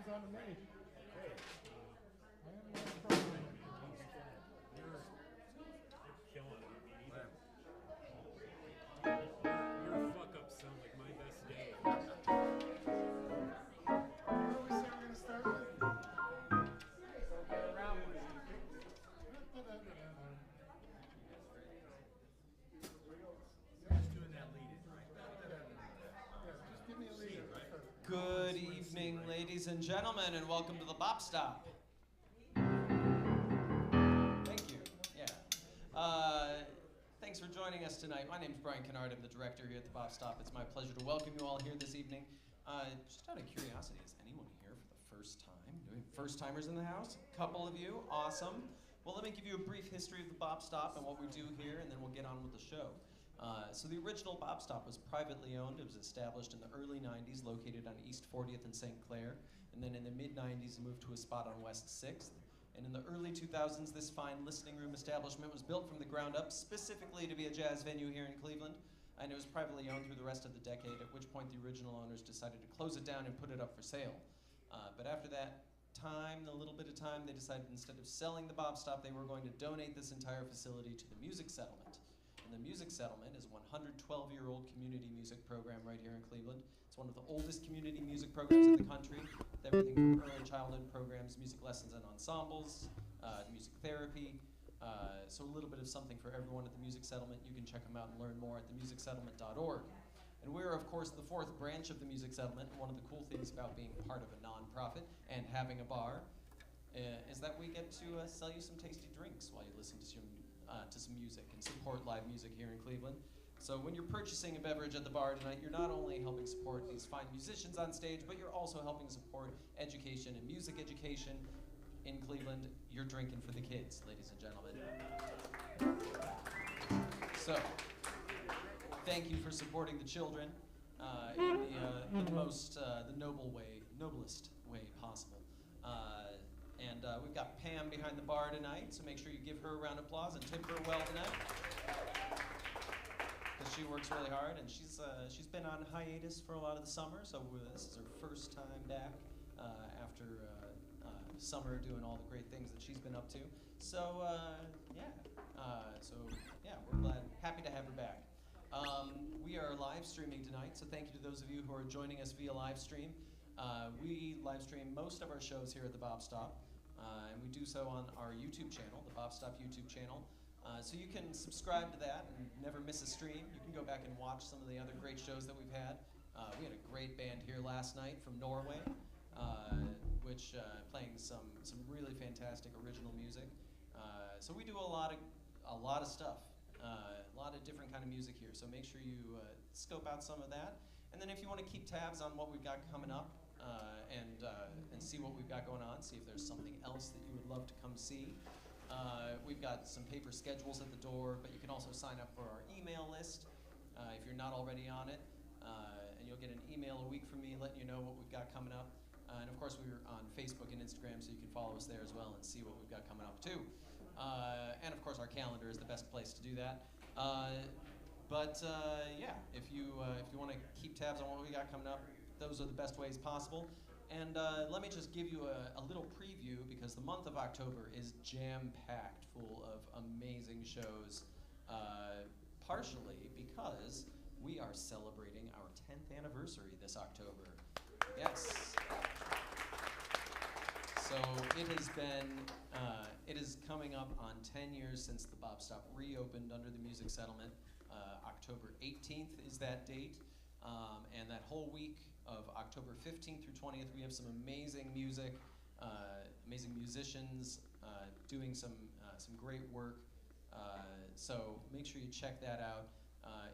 on to me. Hey. I haven't had a problem. You're killing it. Your fuck-ups sound like my best day. What do we say we're going to start with? Round one. Just doing that lead in, right? Yeah, just give me a lead. Good evening, ladies and gentlemen, and welcome to the BOP STOP. Thank you. Yeah. Thanks for joining us tonight. My name's Brian Kennard. I'm the director here at the BOP STOP. It's my pleasure to welcome you all here this evening. Just out of curiosity, is anyone here for the first time? Do we have first-timers in the house? A couple of you. Awesome. Well, let me give you a brief history of the BOP STOP and what we do here, and then we'll get on with the show. So the original BOP STOP was privately owned. It was established in the early 90s, located on East 40th and St. Clair. And then in the mid-90s, it moved to a spot on West 6th. And in the early 2000s, this fine listening room establishment was built from the ground up specifically to be a jazz venue here in Cleveland. And it was privately owned through the rest of the decade, at which point the original owners decided to close it down and put it up for sale. But after that time, a little bit of time, they decided instead of selling the BOP STOP, they were going to donate this entire facility to the Music Settlement. And the Music Settlement is a 112-year-old community music program right here in Cleveland. It's one of the oldest community music programs in the country, with everything from early childhood programs, music lessons and ensembles, music therapy. So a little bit of something for everyone at the Music Settlement. You can check them out and learn more at themusicsettlement.org. And we're, of course, the fourth branch of the Music Settlement. One of the cool things about being part of a nonprofit and having a bar is that we get to sell you some tasty drinks while you listen to some music and support live music here in Cleveland. So when you're purchasing a beverage at the bar tonight, you're not only helping support these fine musicians on stage, but you're also helping support education and music education in Cleveland. You're drinking for the kids, ladies and gentlemen. So, thank you for supporting the children in the noblest way possible. And we've got Pam behind the bar tonight, so make sure you give her a round of applause and tip her well tonight, because she works really hard, and she's been on hiatus for a lot of the summer, so this is her first time back after summer doing all the great things that she's been up to. So we're happy to have her back. We are live streaming tonight, so thank you to those of you who are joining us via live stream. We live stream most of our shows here at the BOP STOP, and we do so on our YouTube channel, the BOP STOP YouTube channel. So you can subscribe to that and never miss a stream. You can go back and watch some of the other great shows that we've had. We had a great band here last night from Norway, which playing some really fantastic original music. So we do a lot of stuff, a lot of different kind of music here. So make sure you scope out some of that. And then if you want to keep tabs on what we've got coming up and see what we've got going on, see if there's something else that you would love to come see. We've got some paper schedules at the door, but you can also sign up for our email list if you're not already on it. And you'll get an email a week from me letting you know what we've got coming up. And of course, we're on Facebook and Instagram, so you can follow us there as well and see what we've got coming up too. And of course, our calendar is the best place to do that. If you want to keep tabs on what we got coming up, those are the best ways possible. And let me just give you a little preview, because the month of October is jam-packed full of amazing shows, partially because we are celebrating our 10th anniversary this October. Yes. So it is coming up on 10 years since the BOP STOP reopened under the Music Settlement. October 18th is that date. And that whole week of October 15th through 20th, we have some amazing music, amazing musicians doing some great work. So make sure you check that out.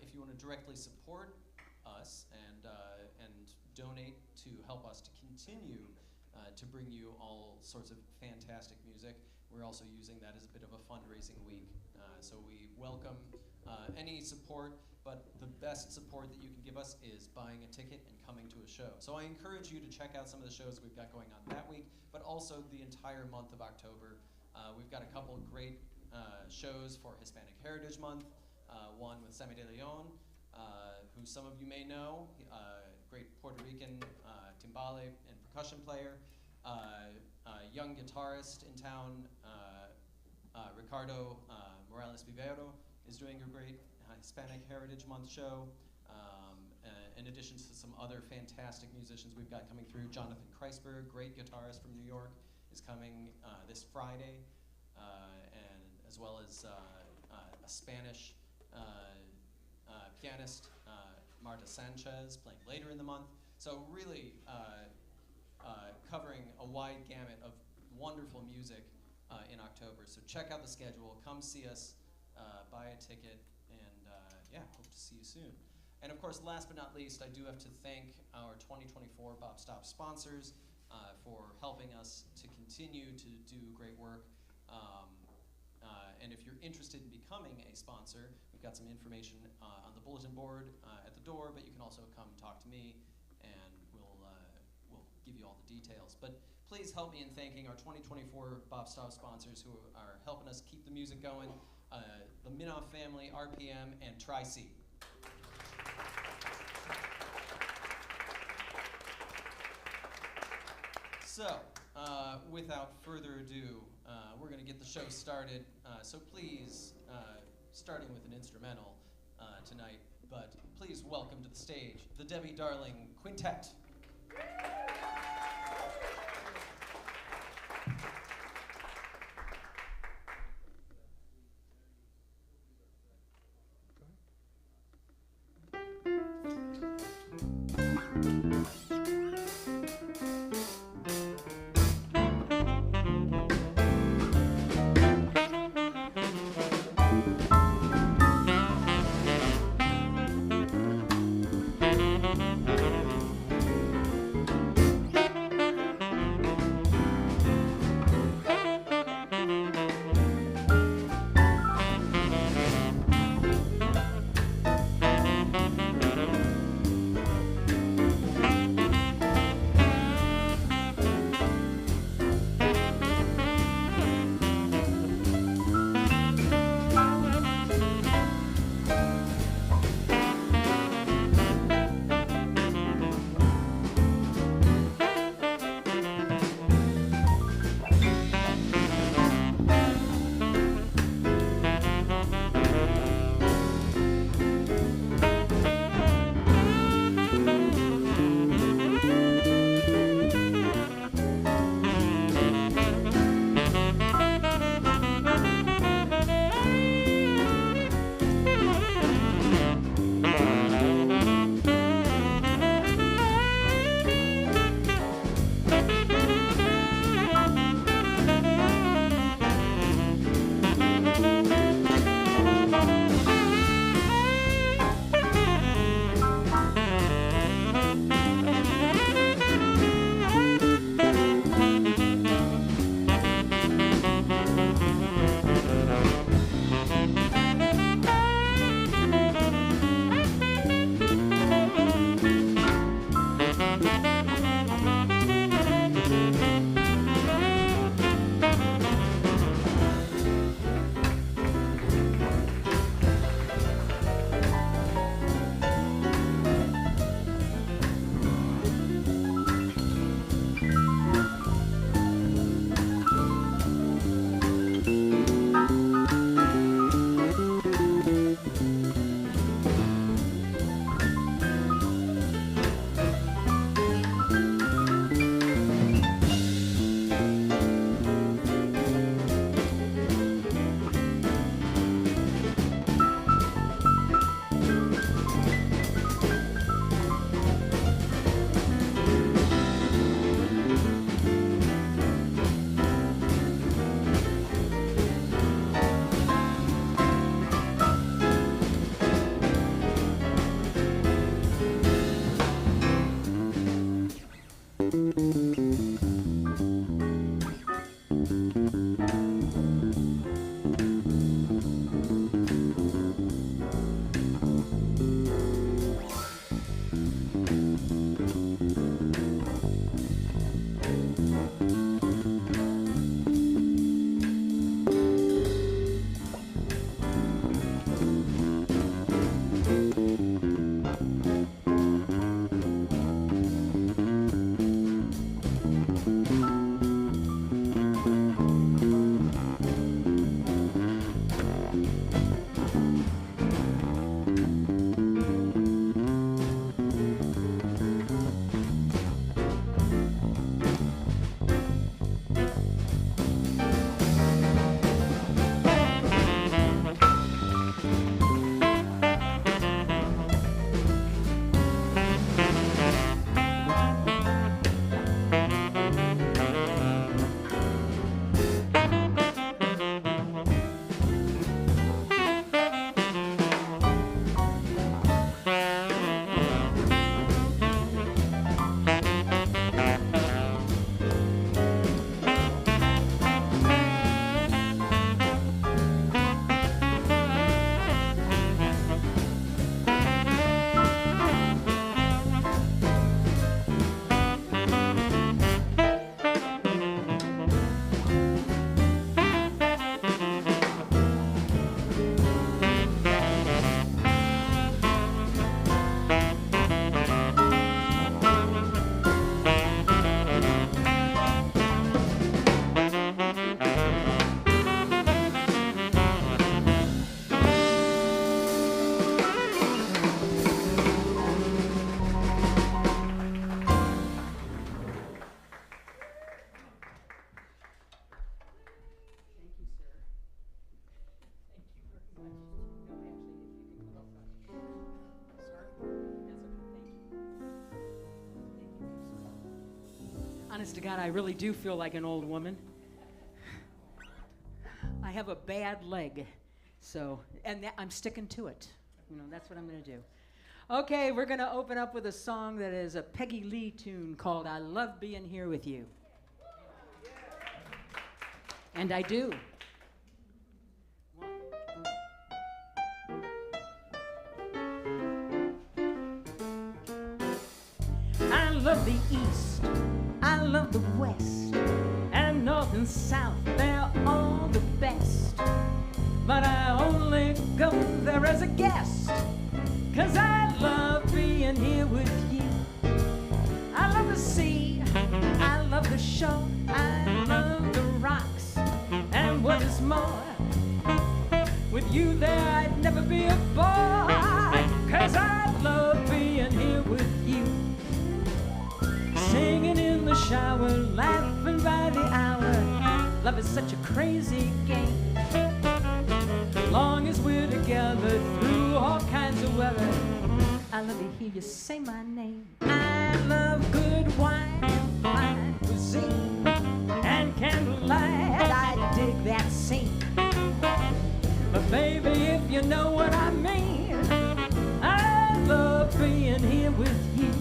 If you want to directly support us and donate to help us to continue to bring you all sorts of fantastic music, we're also using that as a bit of a fundraising week. So we welcome any support, but the best support that you can give us is buying a ticket and coming to a show. So I encourage you to check out some of the shows we've got going on that week, but also the entire month of October. We've got a couple of great shows for Hispanic Heritage Month, one with Sammy De Leon, who some of you may know, great Puerto Rican timbale and percussion player. young guitarist in town, Ricardo Morales Vivero, is doing a great Hispanic Heritage Month show. In addition to some other fantastic musicians we've got coming through, Jonathan Kreisberg, great guitarist from New York, is coming this Friday, and as well as a Spanish pianist, Marta Sanchez, playing later in the month. So really covering a wide gamut of wonderful music in October. So check out the schedule, come see us, buy a ticket, and yeah, hope to see you soon. And of course, last but not least, I do have to thank our 2024 BOP STOP sponsors for helping us to continue to do great work. And if you're interested in becoming a sponsor, we've got some information on the bulletin board at the door, but you can also come talk to me, and we'll give you all the details. But please help me in thanking our 2024 BOP STOP sponsors who are helping us keep the music going, the Minoff family, RPM, and Tri-C. So, without further ado, we're going to get the show started. So please, starting with an instrumental tonight, but please welcome to the stage the Debbie Darling Quintet. honest to God, I really do feel like an old woman. I have a bad leg, so, and I'm sticking to it. You know, that's what I'm going to do. Okay, we're going to open up with a song that is a Peggy Lee tune called I Love Being Here With You. And I do. I love the East, I love the West, and North and South, they're all the best. But I only go there as a guest, 'cause I love being here with you. I love the sea, I love the shore, I love the rocks, and what is more, with you there I'd never be a bore, 'cause I love being here with you. Singing in the shower, laughing by the hour, love is such a crazy game. Long as we're together through all kinds of weather, I love to hear you say my name. I love good wine, fine cuisine, and candlelight, I dig that scene. But baby, if you know what I mean, I love being here with you.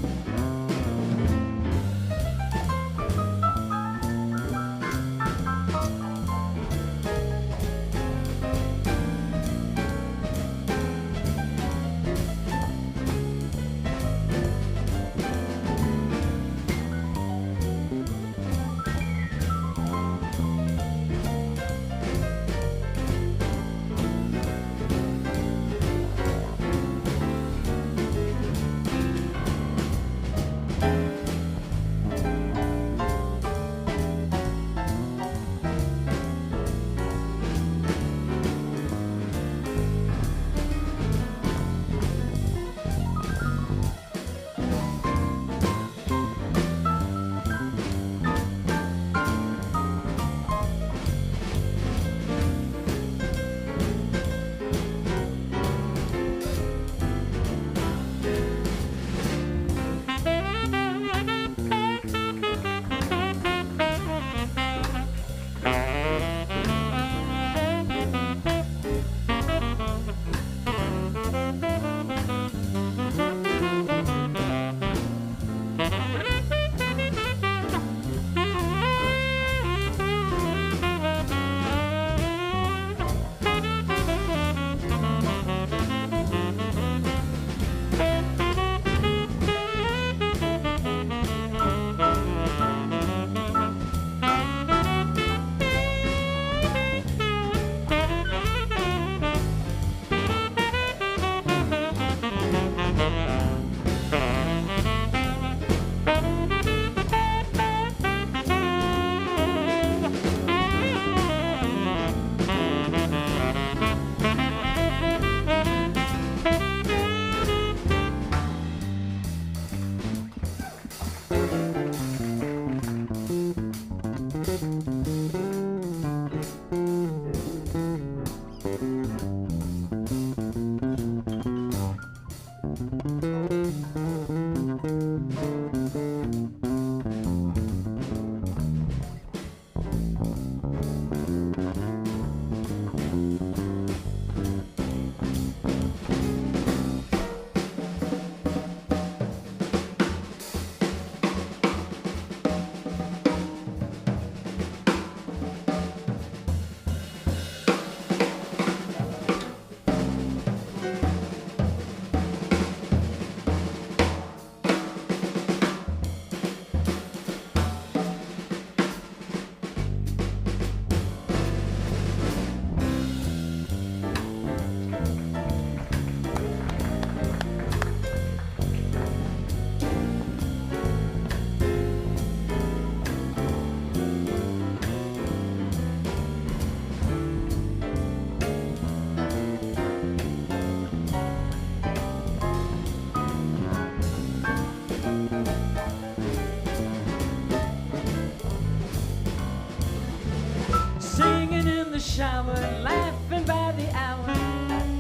Shower, laughing by the hour.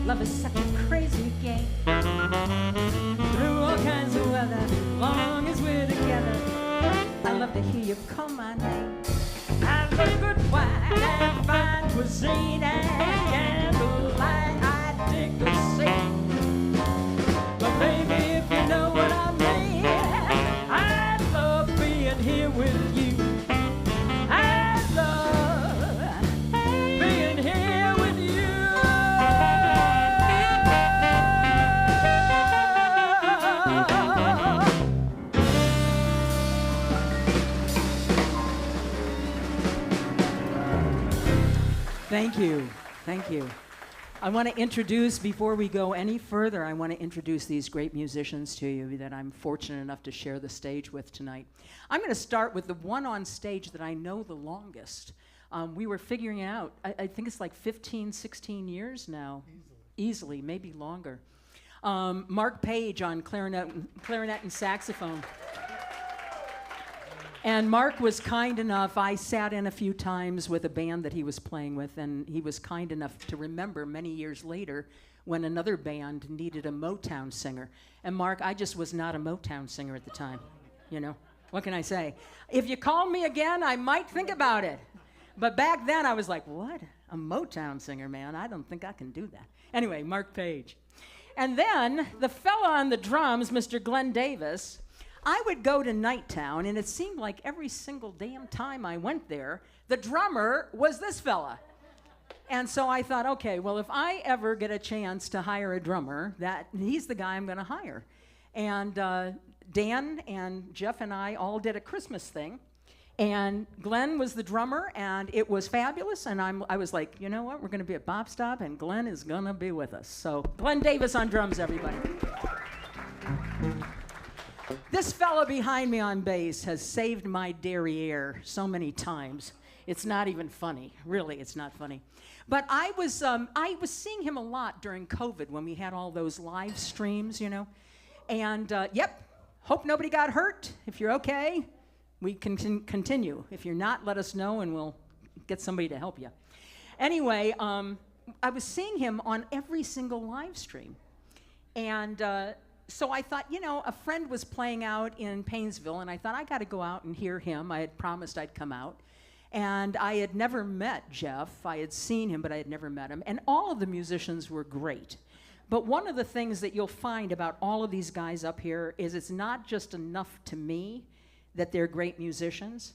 Love is such a crazy game. Through all kinds of weather, long as we're together, I love to hear you call my name. I love good wine and fine cuisine and candlelight. I dig the scene. But baby, if you know what I mean, I love being here with you. I love being here with you. Thank you. Thank you. I want to introduce, before we go any further, I want to introduce these great musicians to you that I'm fortunate enough to share the stage with tonight. I'm going to start with the one on stage that I know the longest. We were figuring out, I think it's like 15, 16 years now. Easily, maybe longer. Marc Paige on clarinet and saxophone. And Marc was kind enough, I sat in a few times with a band that he was playing with, and he was kind enough to remember many years later when another band needed a Motown singer. And Marc, I just was not a Motown singer at the time, you know? What can I say? If you call me again, I might think about it. But back then I was like, what? A Motown singer, man? I don't think I can do that. Anyway, Marc Paige. And then the fella on the drums, Mr. Glenn Davis, I would go to Nighttown, and it seemed like every single damn time I went there, the drummer was this fella. And so I thought, okay, well, if I ever get a chance to hire a drummer, he's the guy I'm going to hire. And Dan and Jeff and I all did a Christmas thing, and Glenn was the drummer, and it was fabulous. And I was like, you know what? We're going to be at BOP STOP, and Glenn is going to be with us. So Glenn Davis on drums, everybody. This fella behind me on bass has saved my derriere so many times. It's not even funny. Really, it's not funny. But I was seeing him a lot during COVID when we had all those live streams, you know. And, yep, hope nobody got hurt. If you're okay, we can continue. If you're not, let us know and we'll get somebody to help you. Anyway, I was seeing him on every single live stream. And so I thought, you know, a friend was playing out in Painesville, and I thought, I got to go out and hear him. I had promised I'd come out. And I had never met Jeff. I had seen him, but I had never met him. And all of the musicians were great. But one of the things that you'll find about all of these guys up here is it's not just enough to me that they're great musicians.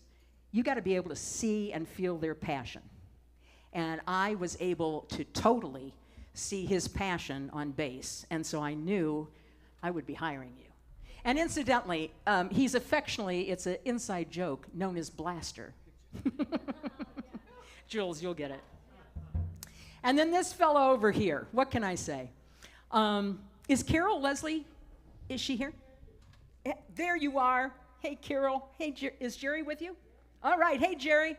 You got to be able to see and feel their passion. And I was able to totally see his passion on bass. And so I knew I would be hiring you. And incidentally, he's affectionately, it's an inside joke, known as Blaster. Jules, you'll get it. And then this fellow over here, what can I say? Is Carol Leslie, is she here? There you are. Hey, Carol. Hey, is Jerry with you? All right. Hey, Jerry.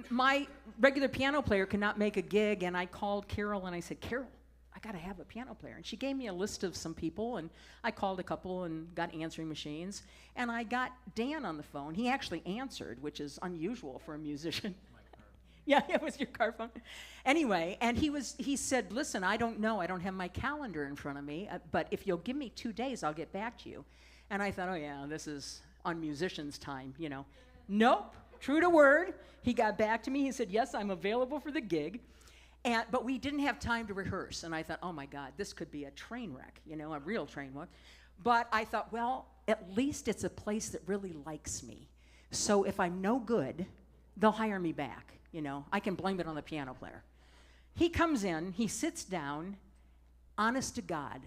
My regular piano player could not make a gig, and I called Carol, and I said, Carol, I got to have a piano player. And she gave me a list of some people, and I called a couple and got answering machines. And I got Dan on the phone. He actually answered, which is unusual for a musician. Yeah, it was your car phone. Anyway, and he said, listen, I don't know. I don't have my calendar in front of me, but if you'll give me 2 days, I'll get back to you. And I thought, oh, yeah, this is on musicians' time, you know. Nope, true to word. He got back to me. He said, yes, I'm available for the gig. But we didn't have time to rehearse. And I thought, oh, my God, this could be a train wreck, you know, a real train wreck. But I thought, well, at least it's a place that really likes me. So if I'm no good, they'll hire me back. You know, I can blame it on the piano player. He comes in, he sits down. Honest to God,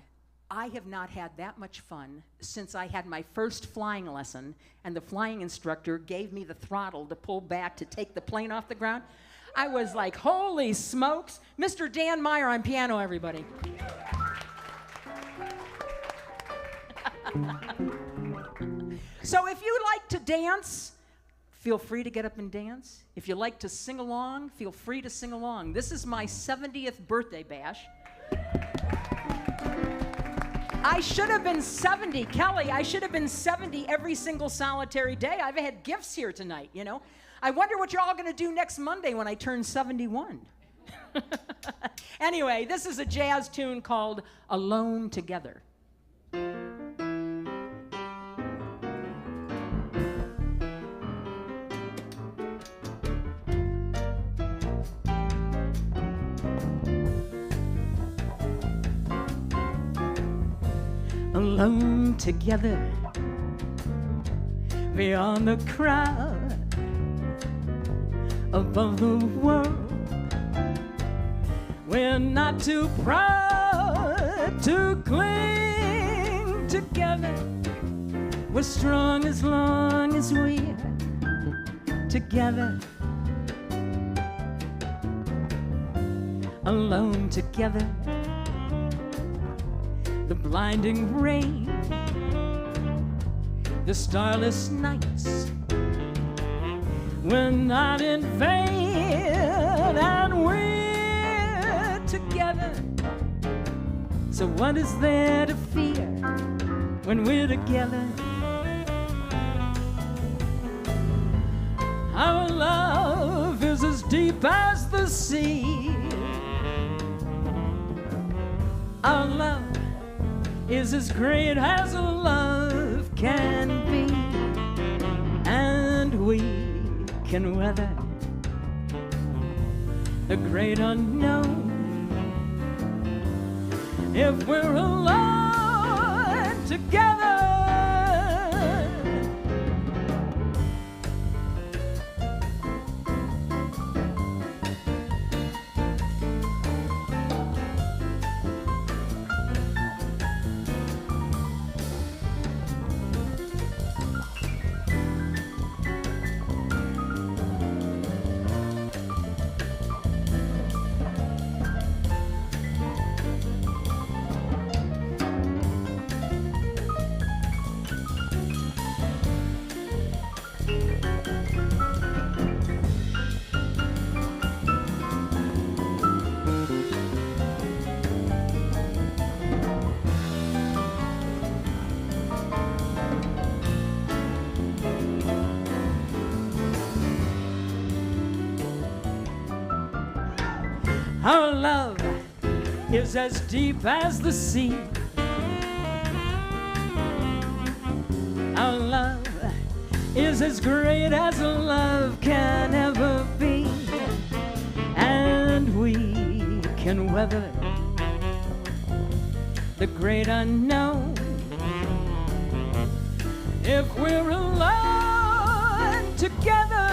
I have not had that much fun since I had my first flying lesson, and the flying instructor gave me the throttle to pull back to take the plane off the ground. I was like, holy smokes. Mr. Dan Maier on piano, everybody. So if you like to dance, feel free to get up and dance. If you like to sing along, feel free to sing along. This is my 70th birthday bash. I should have been 70. Kelly, I should have been 70 every single solitary day. I've had gifts here tonight, you know. I wonder what you're all going to do next Monday when I turn 71. Anyway, this is a jazz tune called Alone Together. Alone together beyond the crowd, above the world. We're not too proud to cling together. We're strong as long as we're together. Alone together. The blinding rain, the starless nights, we're not in vain, and we're together. So what is there to fear when we're together? Our love is as deep as the sea. Our love is as great as a love can be, and we can weather the great unknown if we're alone together. Our love is as deep as the sea. Our love is as great as a love can ever be, and we can weather the great unknown if we're alone together.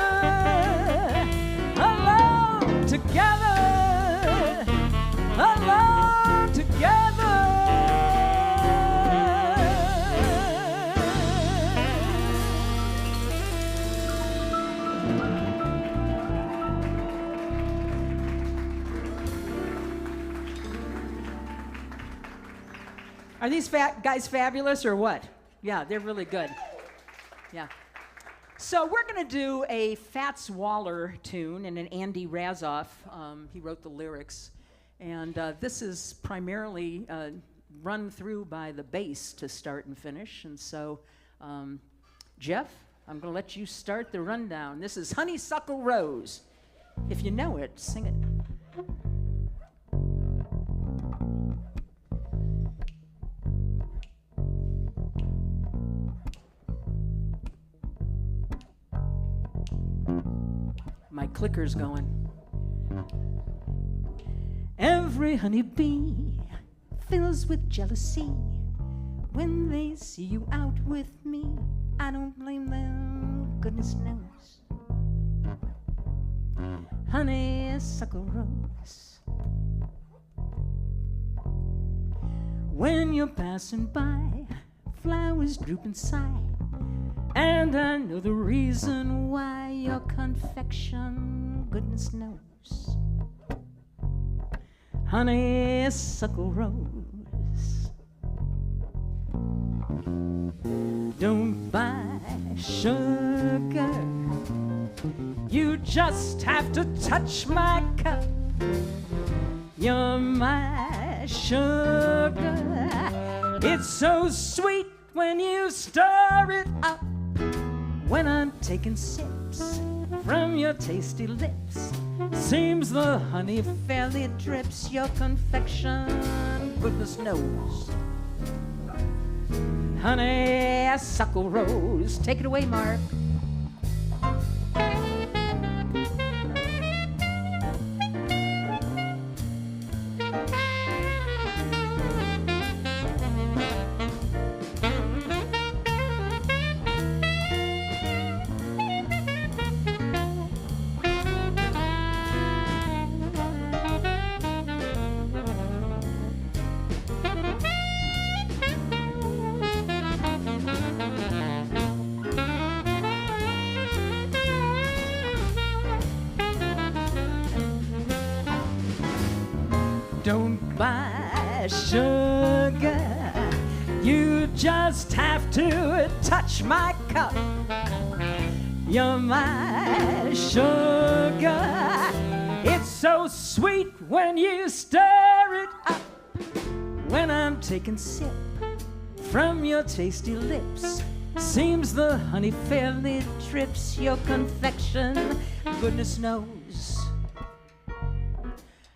Alone together. Alone together. Are these guys fabulous or what? Yeah, they're really good. Yeah. So we're going to do a Fats Waller tune and an Andy Razoff. He wrote the lyrics. And this is primarily run through by the bass to start and finish. And so, Jeff, I'm going to let you start the rundown. This is Honeysuckle Rose. If you know it, sing it. My clicker's going. Every honeybee fills with jealousy when they see you out with me. I don't blame them, goodness knows. Honeysuckle rose. When you're passing by, flowers droop and sigh, and I know the reason why. Your confection, goodness knows. Honeysuckle rose. Don't buy sugar, you just have to touch my cup. You're my sugar, it's so sweet when you stir it up. When I'm taking sips from your tasty lips, seems the honey fairly drips. Your confection, goodness knows. Honeysuckle rose. Take it away, Marc. don't buy sugar. You just have to touch my cup. You're my sugar. It's so sweet when you stir it up. When I'm taking sip from your tasty lips, seems the honey fairly drips your confection. Goodness knows,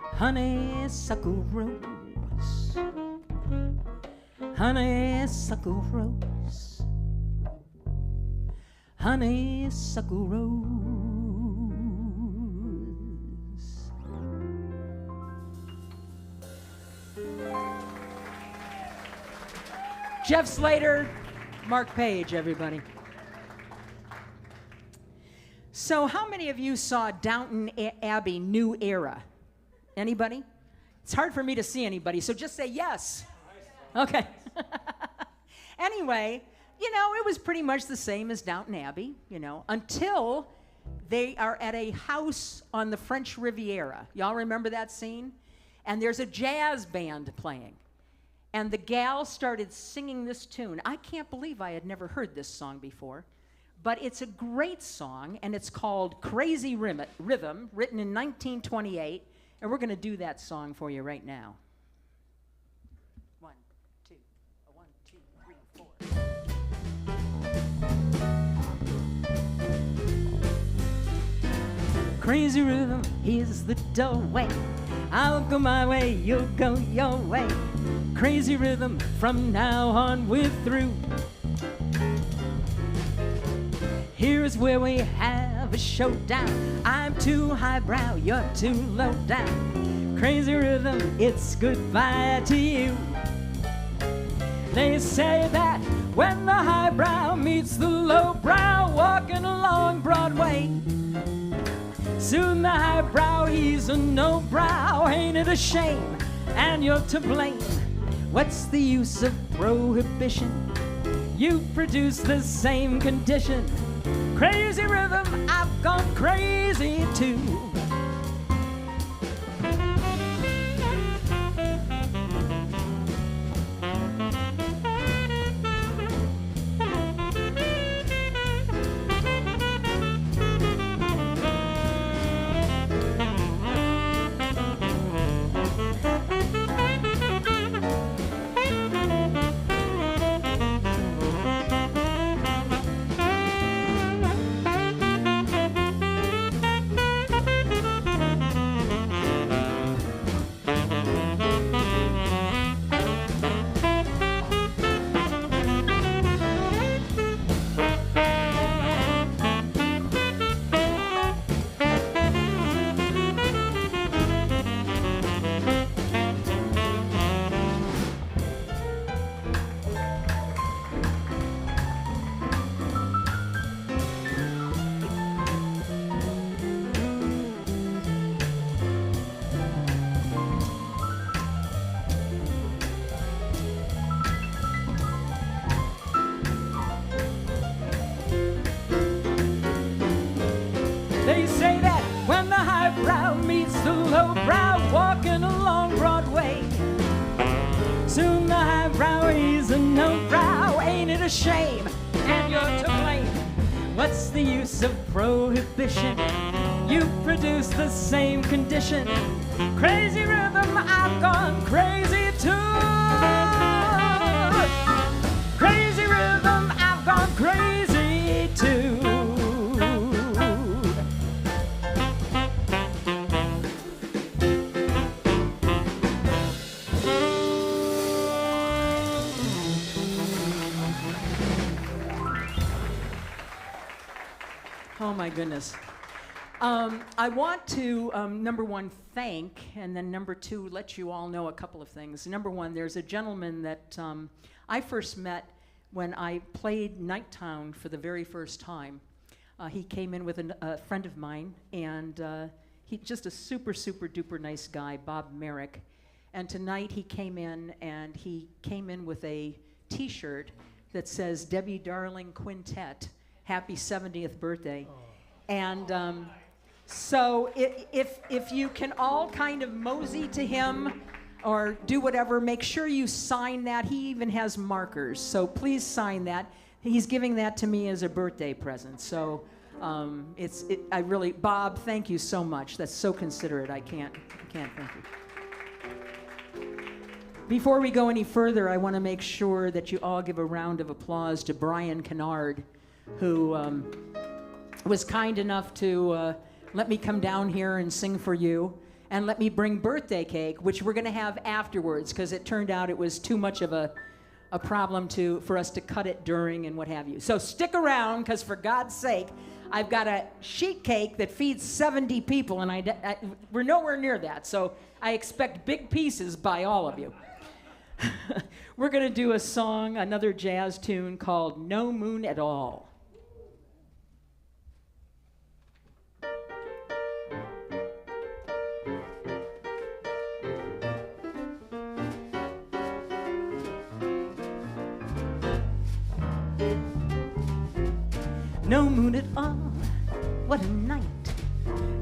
honeysuckle rose, honeysuckle rose, honeysuckle rose. Jeff Slater, Marc Paige, everybody. So how many of you saw Downton Abbey New Era? Anybody? It's hard for me to see anybody, so just say yes. Okay. Anyway, you know, it was pretty much the same as Downton Abbey, you know, until they are at a house on the French Riviera. Y'all remember that scene? And there's a jazz band playing. And the gal started singing this tune. I can't believe I had never heard this song before, but it's a great song, and it's called Crazy Rhythm, written in 1928, and we're going to do that song for you right now. 1, 2, 1, 2, 3, 4. Crazy rhythm, here's the doorway. I'll go my way, you'll go your way. Crazy rhythm, from now on we're through. Here's where we have a showdown. I'm too highbrow, you're too low down. Crazy rhythm, it's goodbye to you. They say that when the highbrow meets the lowbrow, walking along Broadway, soon the highbrow, he's a no-brow. Ain't it a shame? And you're to blame. What's the use of prohibition? You produce the same condition. Crazy rhythm, I've gone crazy too. They say that when the highbrow meets the lowbrow, walking along Broadway, soon the highbrow is a no-brow. Ain't it a shame? And you're to blame. What's the use of prohibition? You produce the same condition. Crazy rhythm, I've gone crazy too. Crazy rhythm, I've gone crazy too. Oh my goodness. I want to, number one, thank, and then number two, let you all know a couple of things. Number one, there's a gentleman that I first met when I played Nighttown for the very first time. He came in with a friend of mine, and he's just a super, super duper nice guy, Bob Marc. And tonight he came in, and he came in with a t-shirt that says, Debbie Darling Quintet, happy 70th birthday. Oh. And so if you can all kind of mosey to him or do whatever, make sure you sign that. He even has markers, so please sign that. He's giving that to me as a birthday present. So I really, Bob, thank you so much. That's so considerate. I can't thank you. Before we go any further, I want to make sure that you all give a round of applause to Brian Kennard, who was kind enough to let me come down here and sing for you, and let me bring birthday cake, which we're going to have afterwards, because it turned out it was too much of a problem for us to cut it during and what have you. So stick around, because for God's sake, I've got a sheet cake that feeds 70 people, and we're nowhere near that, so I expect big pieces by all of you. We're going to do a song, another jazz tune called No Moon at All. No moon at all, what a night.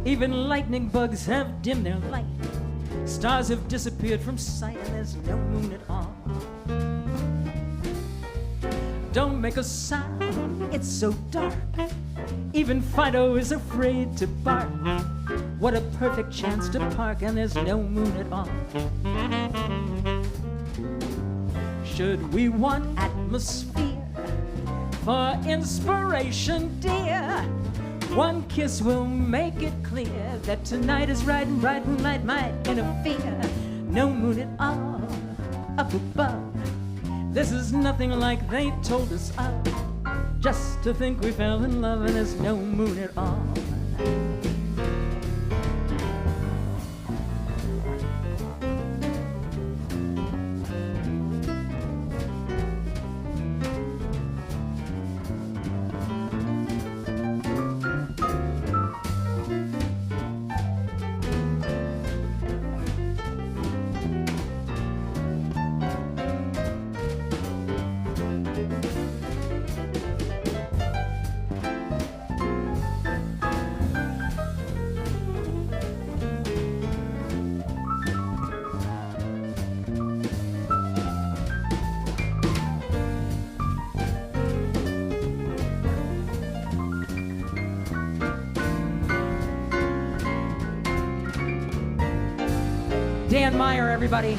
Even lightning bugs have dimmed their light. Stars have disappeared from sight, and there's no moon at all. Don't make a sound, it's so dark. Even Fido is afraid to bark. What a perfect chance to park, and there's no moon at all. Should we want atmosphere for inspiration, dear? One kiss will make it clear that tonight is right and bright and light might interfere. No moon at all up above. This is nothing like they told us of. Just to think we fell in love and there's no moon at all. Dan Maier, everybody.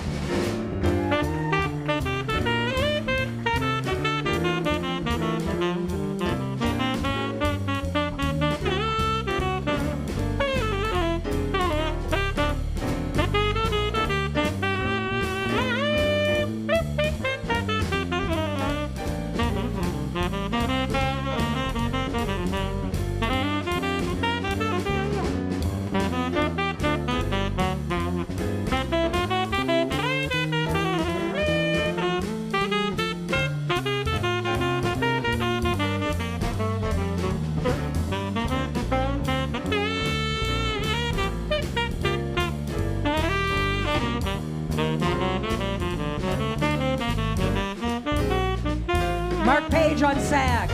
Marc Paige on sax.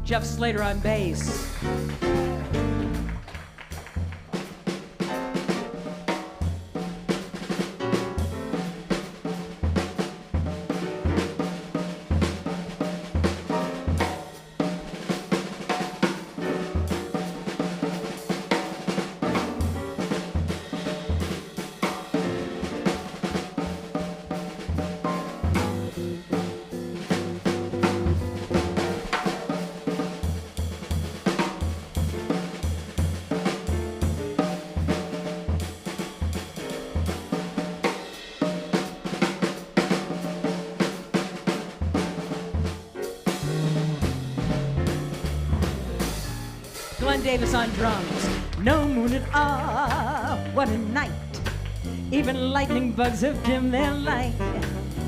Jeff Slater on bass. Glenn Davis on drums. No moon at all, what a night. Even lightning bugs have dimmed their light.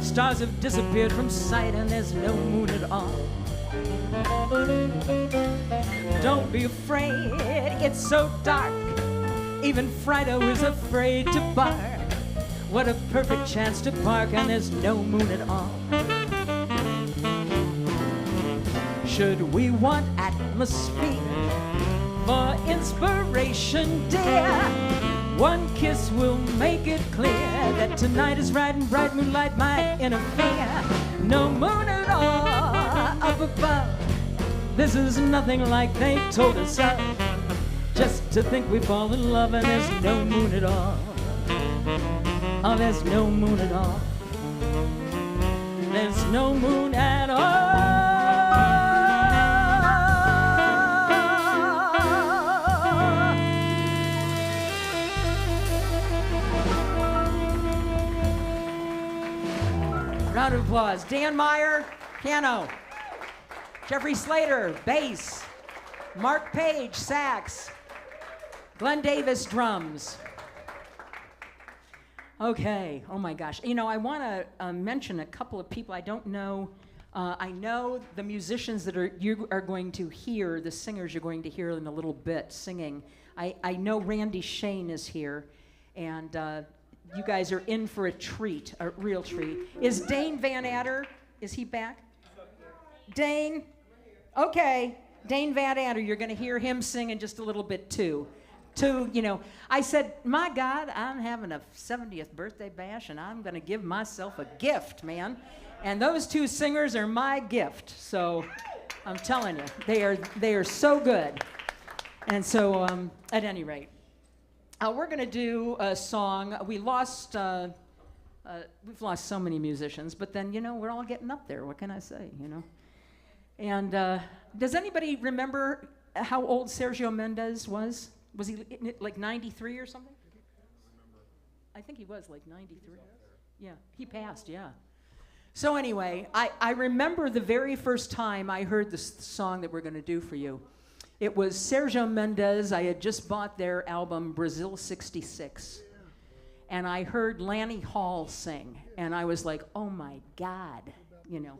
Stars have disappeared from sight and there's no moon at all. Don't be afraid, it's so dark. Even Frido is afraid to bark. What a perfect chance to park and there's no moon at all. Should we want atmosphere for inspiration, dear? One kiss will make it clear that tonight is right and bright moonlight might interfere. No moon at all up above. This is nothing like they told us of. Just to think we fall in love and there's no moon at all. Oh, there's no moon at all. There's no moon at all. Round of applause. Dan Maier, piano. Jeffrey Slater, bass. Marc Paige, sax. Glenn Davis, drums. Okay, oh my gosh. You know, I want to mention a couple of people I don't know. I know the musicians that you are going to hear, the singers you're going to hear in a little bit singing. I know Randy Shane is here, and you guys are in for a treat, a real treat. Is Dane Van Adder, is he back? Dane? Okay, Dane Van Adder, you're going to hear him sing in just a little bit too. You know, I said, my God, I'm having a 70th birthday bash and I'm going to give myself a gift, man. And those two singers are my gift. So I'm telling you, they are so good. And so at any rate, we're going to do a song. We've lost so many musicians, but then, you know, we're all getting up there. What can I say, you know? And does anybody remember how old Sergio Mendes was? Was he like 93 or something? I think he was like 93. Yeah, he passed, yeah. So anyway, I remember the very first time I heard this song that we're going to do for you. It was Sergio Mendes. I had just bought their album, Brazil 66. And I heard Lanny Hall sing. And I was like, oh my God, you know.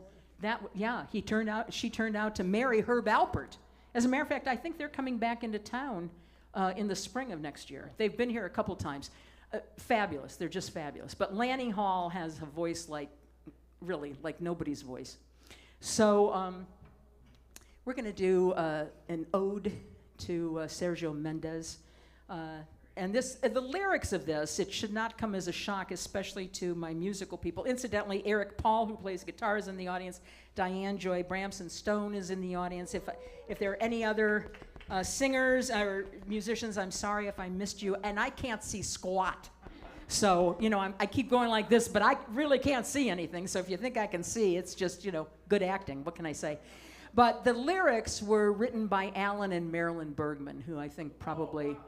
She turned out to marry Herb Alpert. As a matter of fact, I think they're coming back into town in the spring of next year. They've been here a couple times. Fabulous, they're just fabulous. But Lanny Hall has a voice really like nobody's voice. So we're gonna do an ode to Sergio Mendes. And the lyrics of this, it should not come as a shock, especially to my musical people. Incidentally, Eric Paul, who plays guitar, is in the audience. Diane Joy Bramson Stone is in the audience. If there are any other singers or musicians, I'm sorry if I missed you. And I can't see squat. So, you know, I keep going like this, but I really can't see anything. So if you think I can see, it's just, you know, good acting. What can I say? But the lyrics were written by Alan and Marilyn Bergman, who I think probably...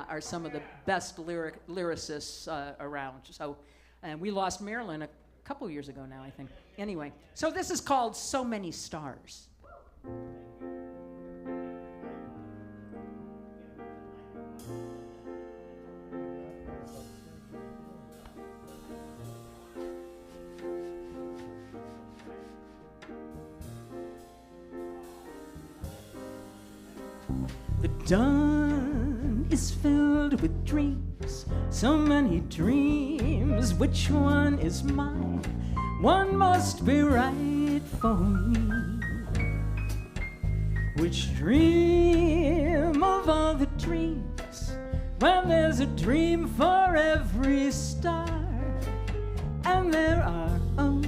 are some of the best lyricists around. So, and we lost Marilyn a couple years ago now, I think. Anyway, so this is called So Many Stars. The dawn is filled with dreams, so many dreams. Which one is mine? One must be right for me. Which dream of all the dreams? Well, there's a dream for every star, and there are oh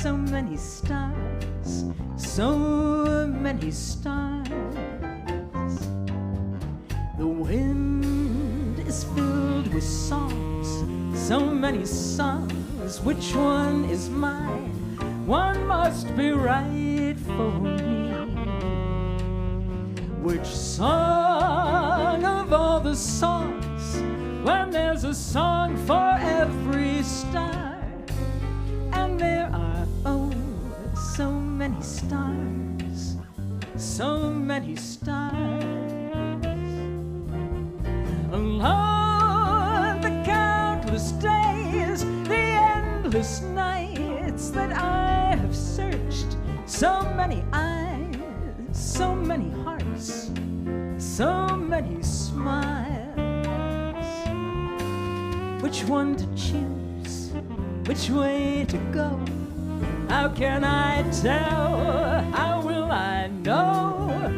so many stars, so many stars. The wind is filled with songs, so many songs. Which one is mine? One must be right for me. Which song of all the songs? When there's a song for every star, and there are oh so many stars, so many stars. endless nights that I have searched, so many eyes, so many hearts, so many smiles. Which one to choose? Which way to go? How can I tell? How will I know?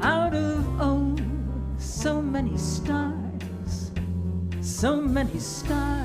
Out of oh, so many stars, so many stars.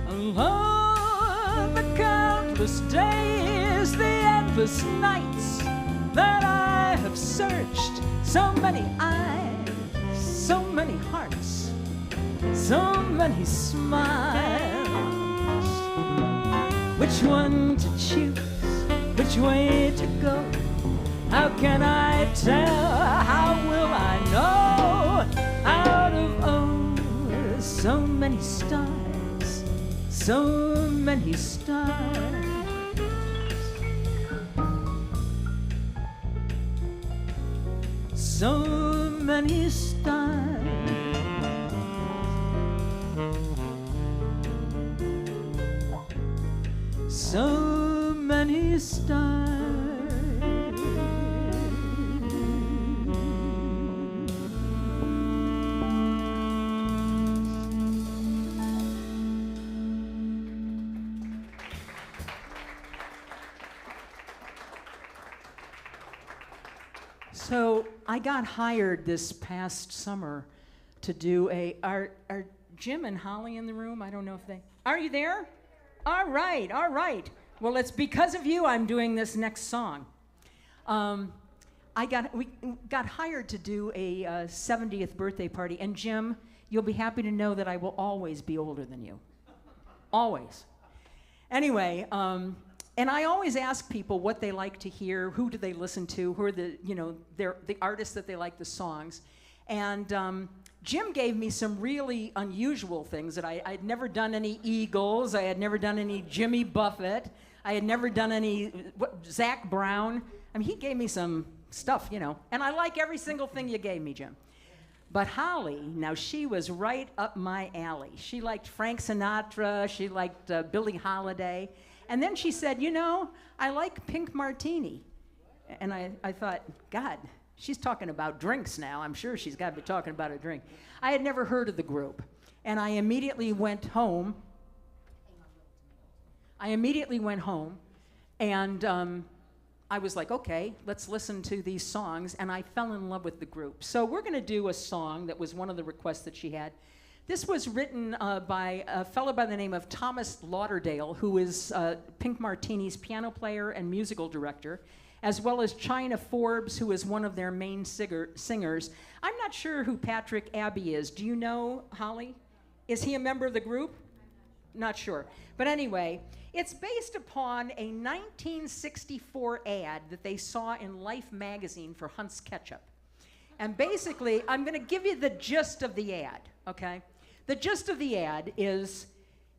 Along the countless days, the endless nights that I have searched, so many eyes, so many hearts, so many smiles. Which one to choose? Which way to go? How can I tell? How will I know? Out of oh, so many stars, so many stars. So many stars. So many stars. So I got hired this past summer to do are Jim and Holly in the room? I don't know if they, are you there? All right, all right. Well, it's because of you I'm doing this next song. We got hired to do a 70th birthday party, and Jim, you'll be happy to know that I will always be older than you. Always. Anyway, and I always ask people what they like to hear, who do they listen to, who are the, the artists that they like, the songs. And Jim gave me some really unusual things that I'd never done any Eagles, I had never done any Jimmy Buffett, I had never done any Zach Brown. I mean, he gave me some stuff, and I like every single thing you gave me, Jim. But Holly, now she was right up my alley. She liked Frank Sinatra, she liked Billie Holiday. And then she said, I like Pink Martini. And I thought, God, she's talking about drinks now. I'm sure she's got to be talking about a drink. I had never heard of the group. And I immediately went home. And I was like, okay, let's listen to these songs. And I fell in love with the group. So we're going to do a song that was one of the requests that she had. This was written by a fellow by the name of Thomas Lauderdale, who is Pink Martini's piano player and musical director, as well as China Forbes, who is one of their main singers. I'm not sure who Patrick Abbey is. Do you know, Holly? Is he a member of the group? Not sure. But anyway, it's based upon a 1964 ad that they saw in Life magazine for Hunt's Ketchup. And basically, I'm going to give you the gist of the ad, okay? The gist of the ad is,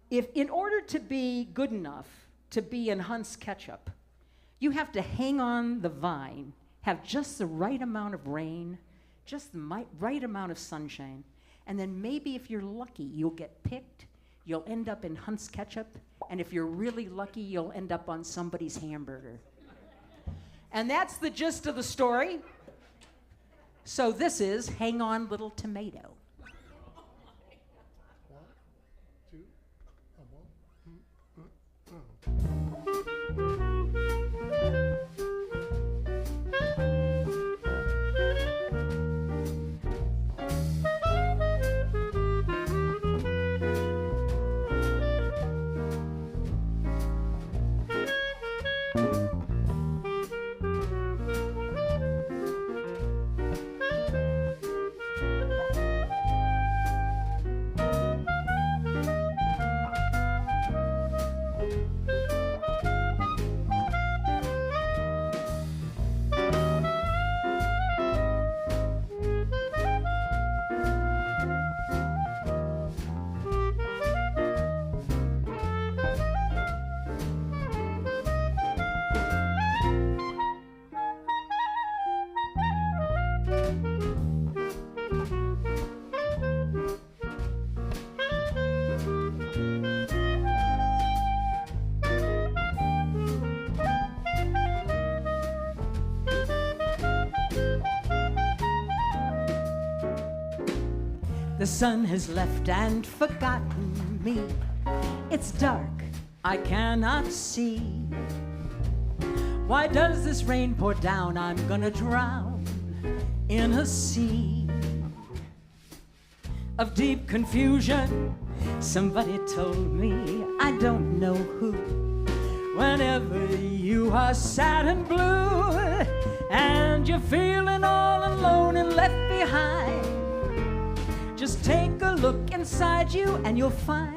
if in order to be good enough to be in Hunt's Ketchup, you have to hang on the vine, have just the right amount of rain, just the right amount of sunshine, and then maybe if you're lucky, you'll get picked, you'll end up in Hunt's Ketchup, and if you're really lucky, you'll end up on somebody's hamburger. And that's the gist of the story. So this is Hang On Little Tomato. 1, 2, 1. The sun has left and forgotten me. It's dark, I cannot see. Why does this rain pour down? I'm gonna drown in a sea of deep confusion. Somebody told me, I don't know who. Whenever you are sad and blue and you're feeling all alone and left behind, just take a look inside you and you'll find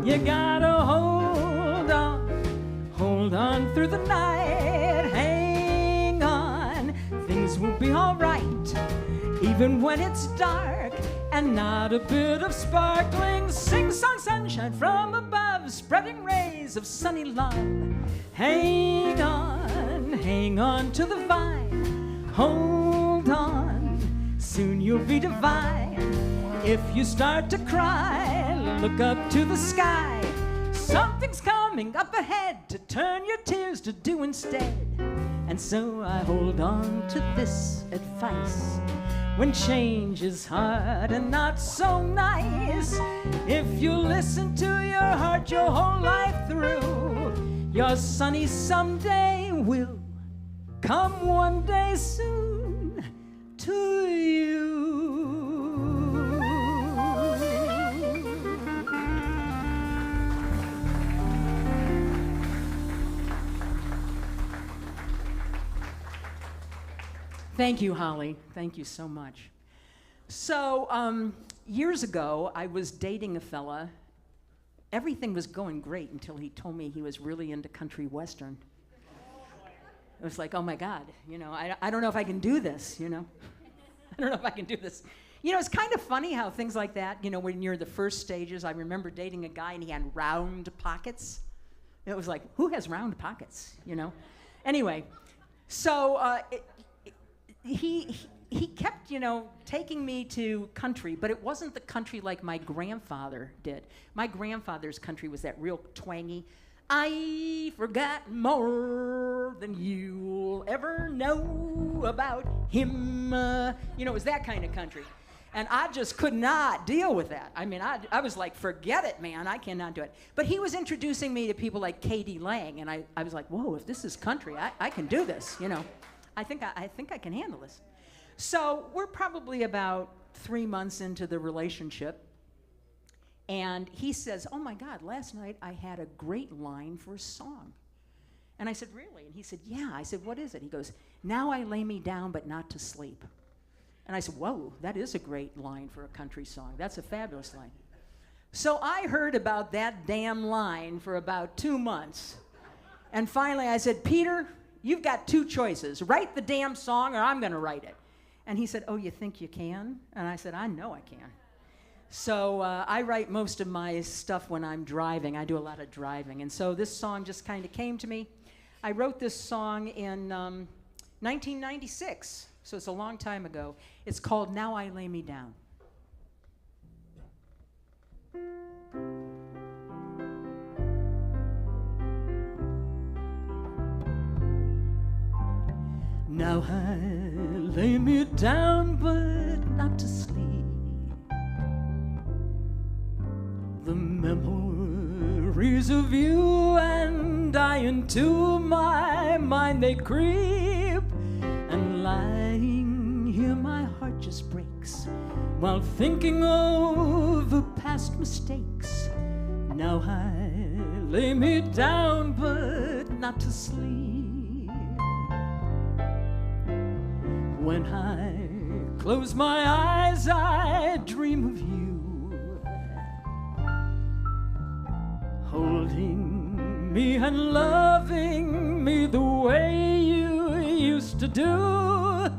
you gotta hold on through the night. Hang on, things will be all right, even when it's dark and not a bit of sparkling sing-song sunshine from above, spreading rays of sunny love. Hang on to the vine, hold on, soon you'll be divine. If you start to cry, look up to the sky. Something's coming up ahead to turn your tears to dew instead. And so I hold on to this advice. When change is hard and not so nice, if you listen to your heart your whole life through, your sunny someday will come one day soon to you. Thank you, Holly. Thank you so much. So, years ago, I was dating a fella. Everything was going great until he told me he was really into country western. It was like, oh my God, you know, I don't know if I can do this, you know. I don't know if I can do this. You know, it's kind of funny how things like that, you know, when you're the first stages. I remember dating a guy and he had round pockets. It was like, who has round pockets, you know? Anyway, so he kept, you know, taking me to country, but it wasn't the country like my grandfather did. My grandfather's country was that real twangy, I forgot more than you'll ever know about him. You know, it was that kind of country. And I just could not deal with that. I mean, I was like, forget it, man, I cannot do it. But he was introducing me to people like Katie Lang, and I was like, whoa, if this is country, I can do this, you know. I think I can handle this. So we're probably about 3 months into the relationship, and he says, oh my God, last night I had a great line for a song. And I said, really? And he said, yeah. I said, what is it? He goes, now I lay me down but not to sleep. And I said, whoa, that is a great line for a country song. That's a fabulous line. So I heard about that damn line for about 2 months. And finally I said, Peter, you've got 2 choices. Write the damn song or I'm going to write it. And he said, oh, you think you can? And I said, I know I can. So I write most of my stuff when I'm driving. I do a lot of driving. And so this song just kind of came to me. I wrote this song in 1996, so it's a long time ago. It's called Now I Lay Me Down. Now I lay me down, but not to sleep. The memories of you and I into my mind they creep, and lying here my heart just breaks while thinking over past mistakes. Now I lay me down, but not to sleep. When I close my eyes, I dream of you, holding me and loving me the way you used to do.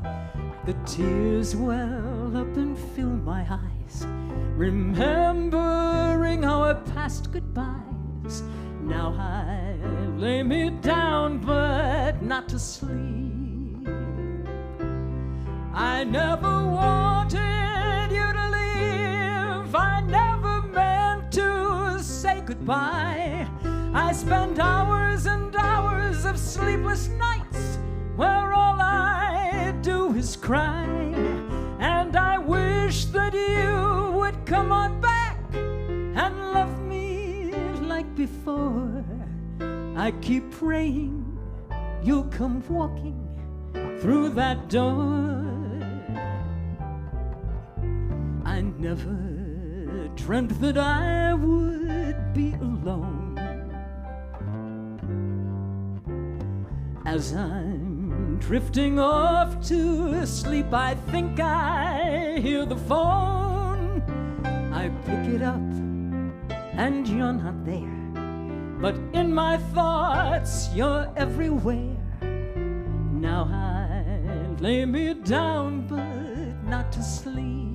The tears well up and fill my eyes, remembering our past goodbyes. Now I lay me down, but not to sleep. I never wanted you to leave. I never meant to say goodbye. I spent hours and hours of sleepless nights where all I do is cry. And I wish that you would come on back and love me like before. I keep praying you'll come walking through that door. I never dreamt that I would be alone. As I'm drifting off to sleep, I think I hear the phone. I pick it up and you're not there, but in my thoughts you're everywhere. Now I lay me down, but not to sleep.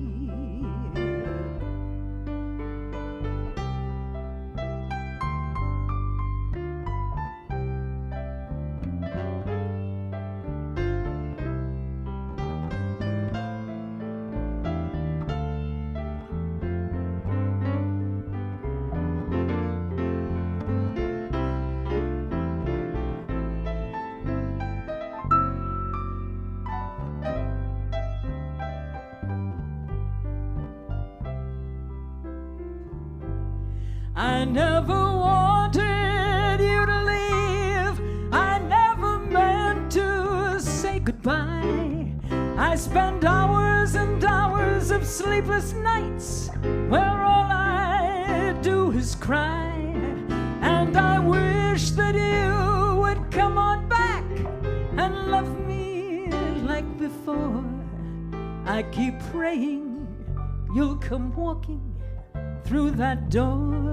I never wanted you to leave. I never meant to say goodbye. I spent hours and hours of sleepless nights where all I do is cry. And I wish that you would come on back and love me like before. I keep praying you'll come walking through that door.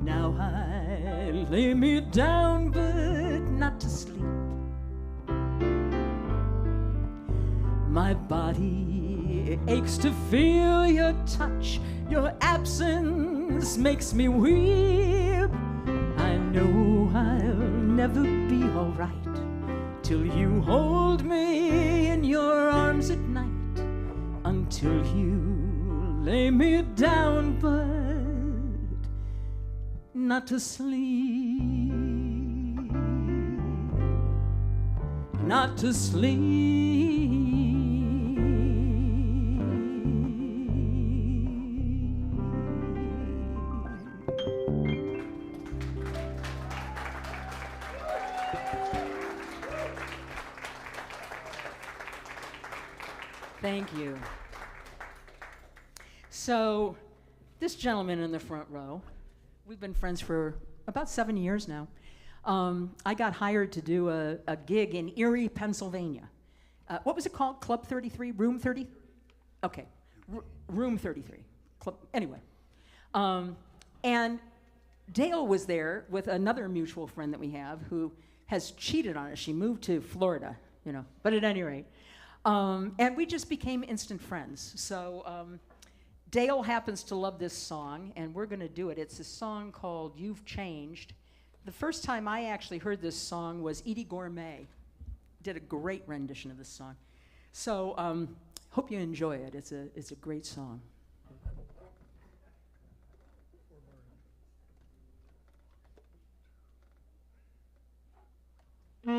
Now I lay me down, but not to sleep. My body aches to feel your touch. Your absence makes me weep. I know I'll never be all right till you hold me in your arms at night. Until you lay me down, but not to sleep. Not to sleep. Thank you. So, this gentleman in the front row, we've been friends for about 7 years now. I got hired to do a gig in Erie, Pennsylvania. What was it called? Club 33? Room 30? Okay. Room 33. Anyway. And Dale was there with another mutual friend that we have who has cheated on us. She moved to Florida, you know, but at any rate. And we just became instant friends. So Dale happens to love this song, and we're going to do it. It's a song called You've Changed. The first time I actually heard this song was Edie Gourmet. Did a great rendition of this song. So hope you enjoy it. It's a great song. You've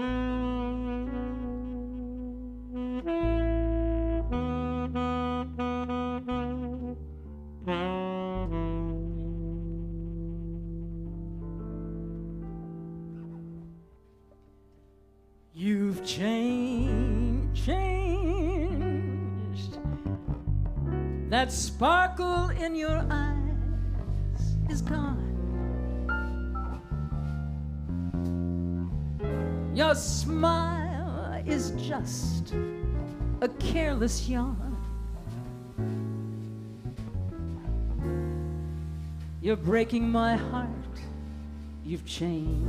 changed. That sparkle in your eyes is gone. Your smile is just a careless yawn. You're breaking my heart. You've changed.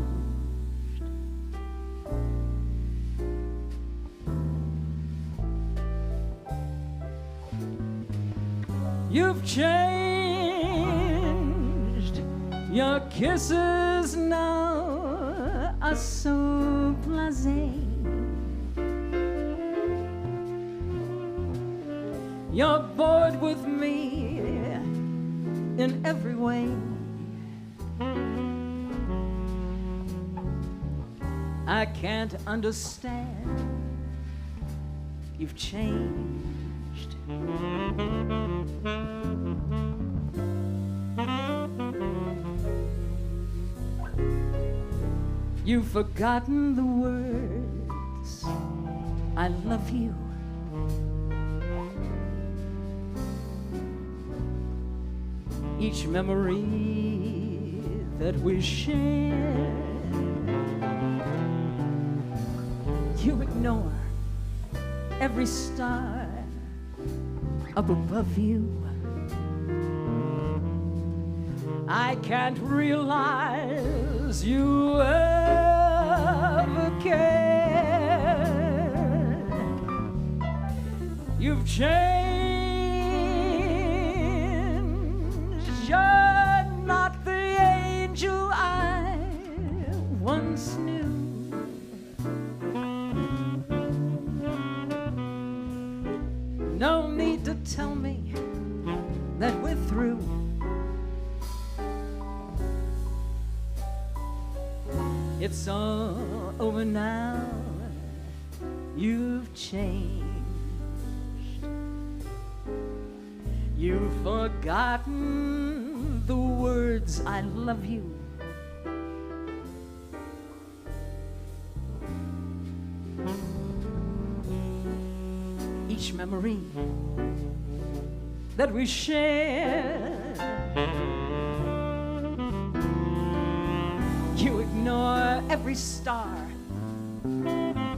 You've changed. Your kisses now are so blasé. You're bored with me in every way. I can't understand. You've changed. You've forgotten the words I love you. Each memory that we share, you ignore every star up above you. I can't realize you ever cared. You've changed. You're not the angel I once knew. No need to tell me that we're through. It's all over now. You've changed. You've forgotten the words I love you. Each memory that we share, you ignore every star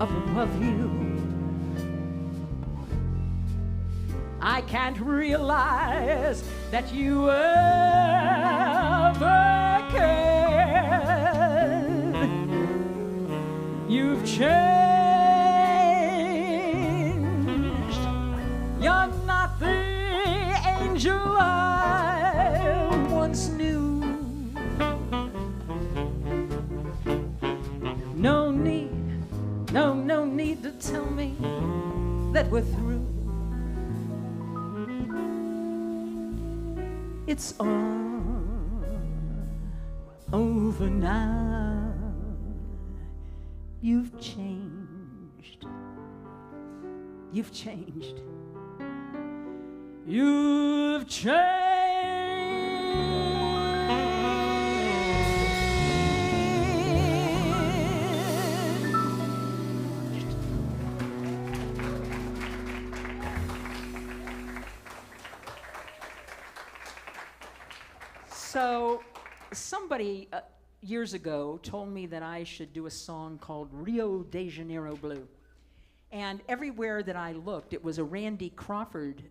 up above you. I can't realize that you ever cared. You've changed. You're not the angel I once knew. No need to tell me that we're through. It's all over now. You've changed. You've changed. You've changed. So, somebody years ago told me that I should do a song called Rio de Janeiro Blue. And everywhere that I looked, it was a Randy Crawford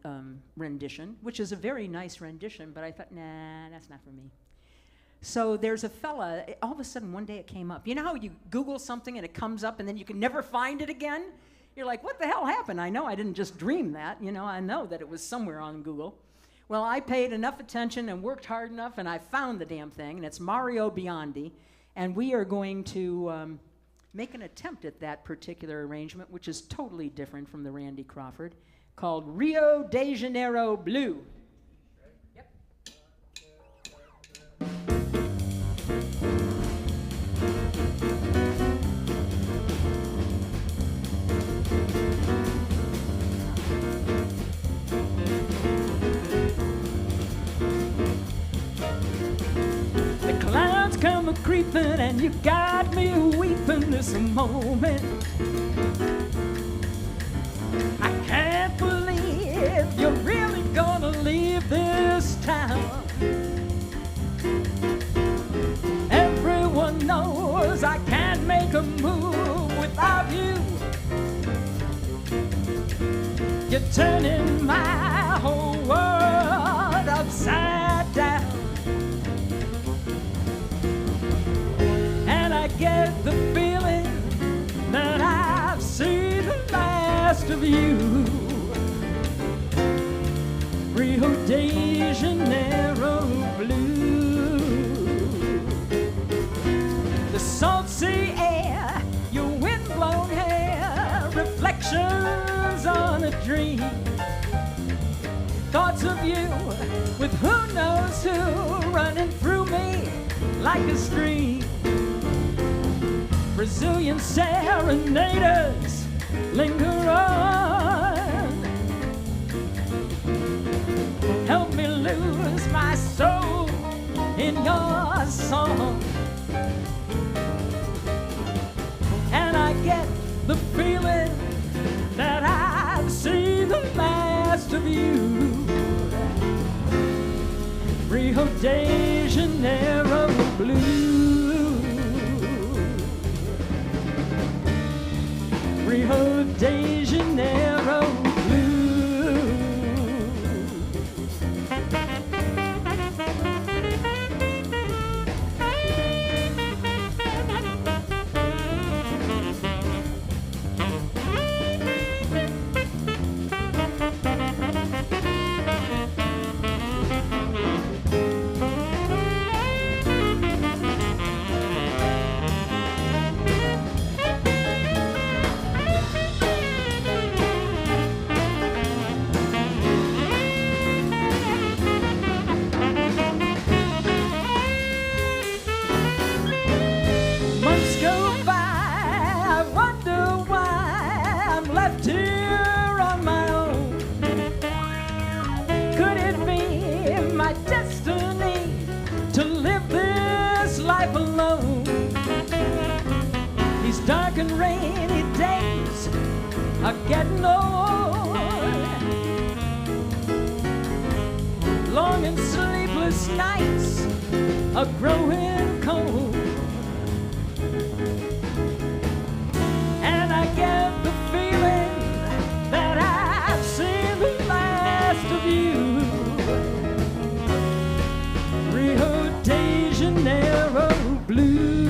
rendition, which is a very nice rendition, but I thought, nah, that's not for me. So there's a fella, all of a sudden one day it came up. You know how you Google something and it comes up and then you can never find it again? You're like, what the hell happened? I know I didn't just dream that. You know, I know that it was somewhere on Google. Well, I paid enough attention and worked hard enough, and I found the damn thing, and it's Mario Biondi, and we are going to make an attempt at that particular arrangement, which is totally different from the Randy Crawford, called Rio de Janeiro Blue. Yep. sleeping and you got me weeping this moment. I can't believe you're really gonna leave this town. Everyone knows I can't make a move without you. You're turning my whole world upside down. And I get the feeling that I've seen the last of you. Rio de Janeiro blue. The salt sea air, your windblown hair, reflections on a dream. Thoughts of you with who knows who running through me like a stream. Brazilian serenaders linger on. Help me lose my soul in your song. And I get the feeling that I've seen the last of you. Rio de Janeiro blue. Rio de Janeiro blue. Months go by, I wonder why I'm left here on my own. Could it be my destiny to live this life alone? These dark and rainy days are getting old. Long and sleepless nights are growing cold. And I get the feeling that I've seen the last of you. Rio de Janeiro blue.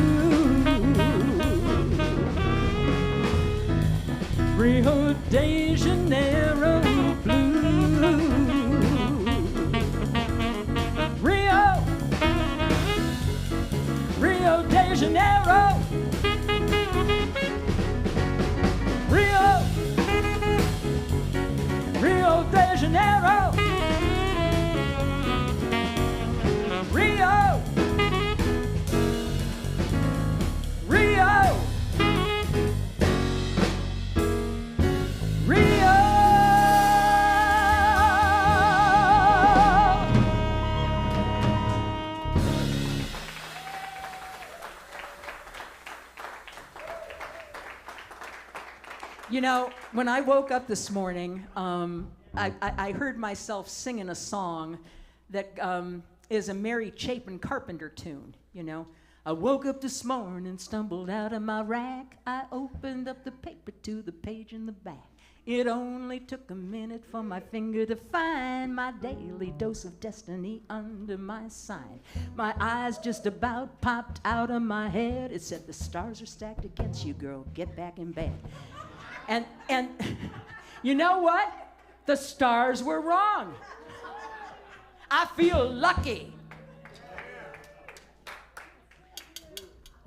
Rio de Janeiro blue. Rio, Rio de Janeiro. Rio, Rio de Janeiro. Rio, Rio, Rio. You know, when I woke up this morning, I heard myself singing a song that is a Mary Chapin Carpenter tune, you know. I woke up this morning, stumbled out of my rack. I opened up the paper to the page in the back. It only took a minute for my finger to find my daily dose of destiny under my sign. My eyes just about popped out of my head. It said, the stars are stacked against you, girl. Get back in bed. And you know what? The stars were wrong. I feel lucky.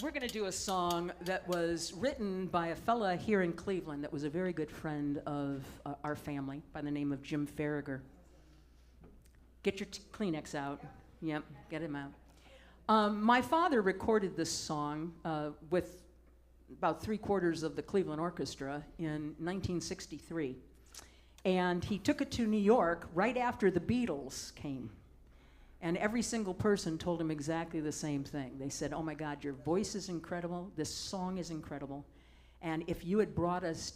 We're going to do a song that was written by a fella here in Cleveland that was a very good friend of our family by the name of Jim Farragher. Get your Kleenex out. Yep, get him out. My father recorded this song with about 3/4 of the Cleveland Orchestra in 1963. And he took it to New York right after the Beatles came. And every single person told him exactly the same thing. They said, oh my God, your voice is incredible, this song is incredible, and if you had brought us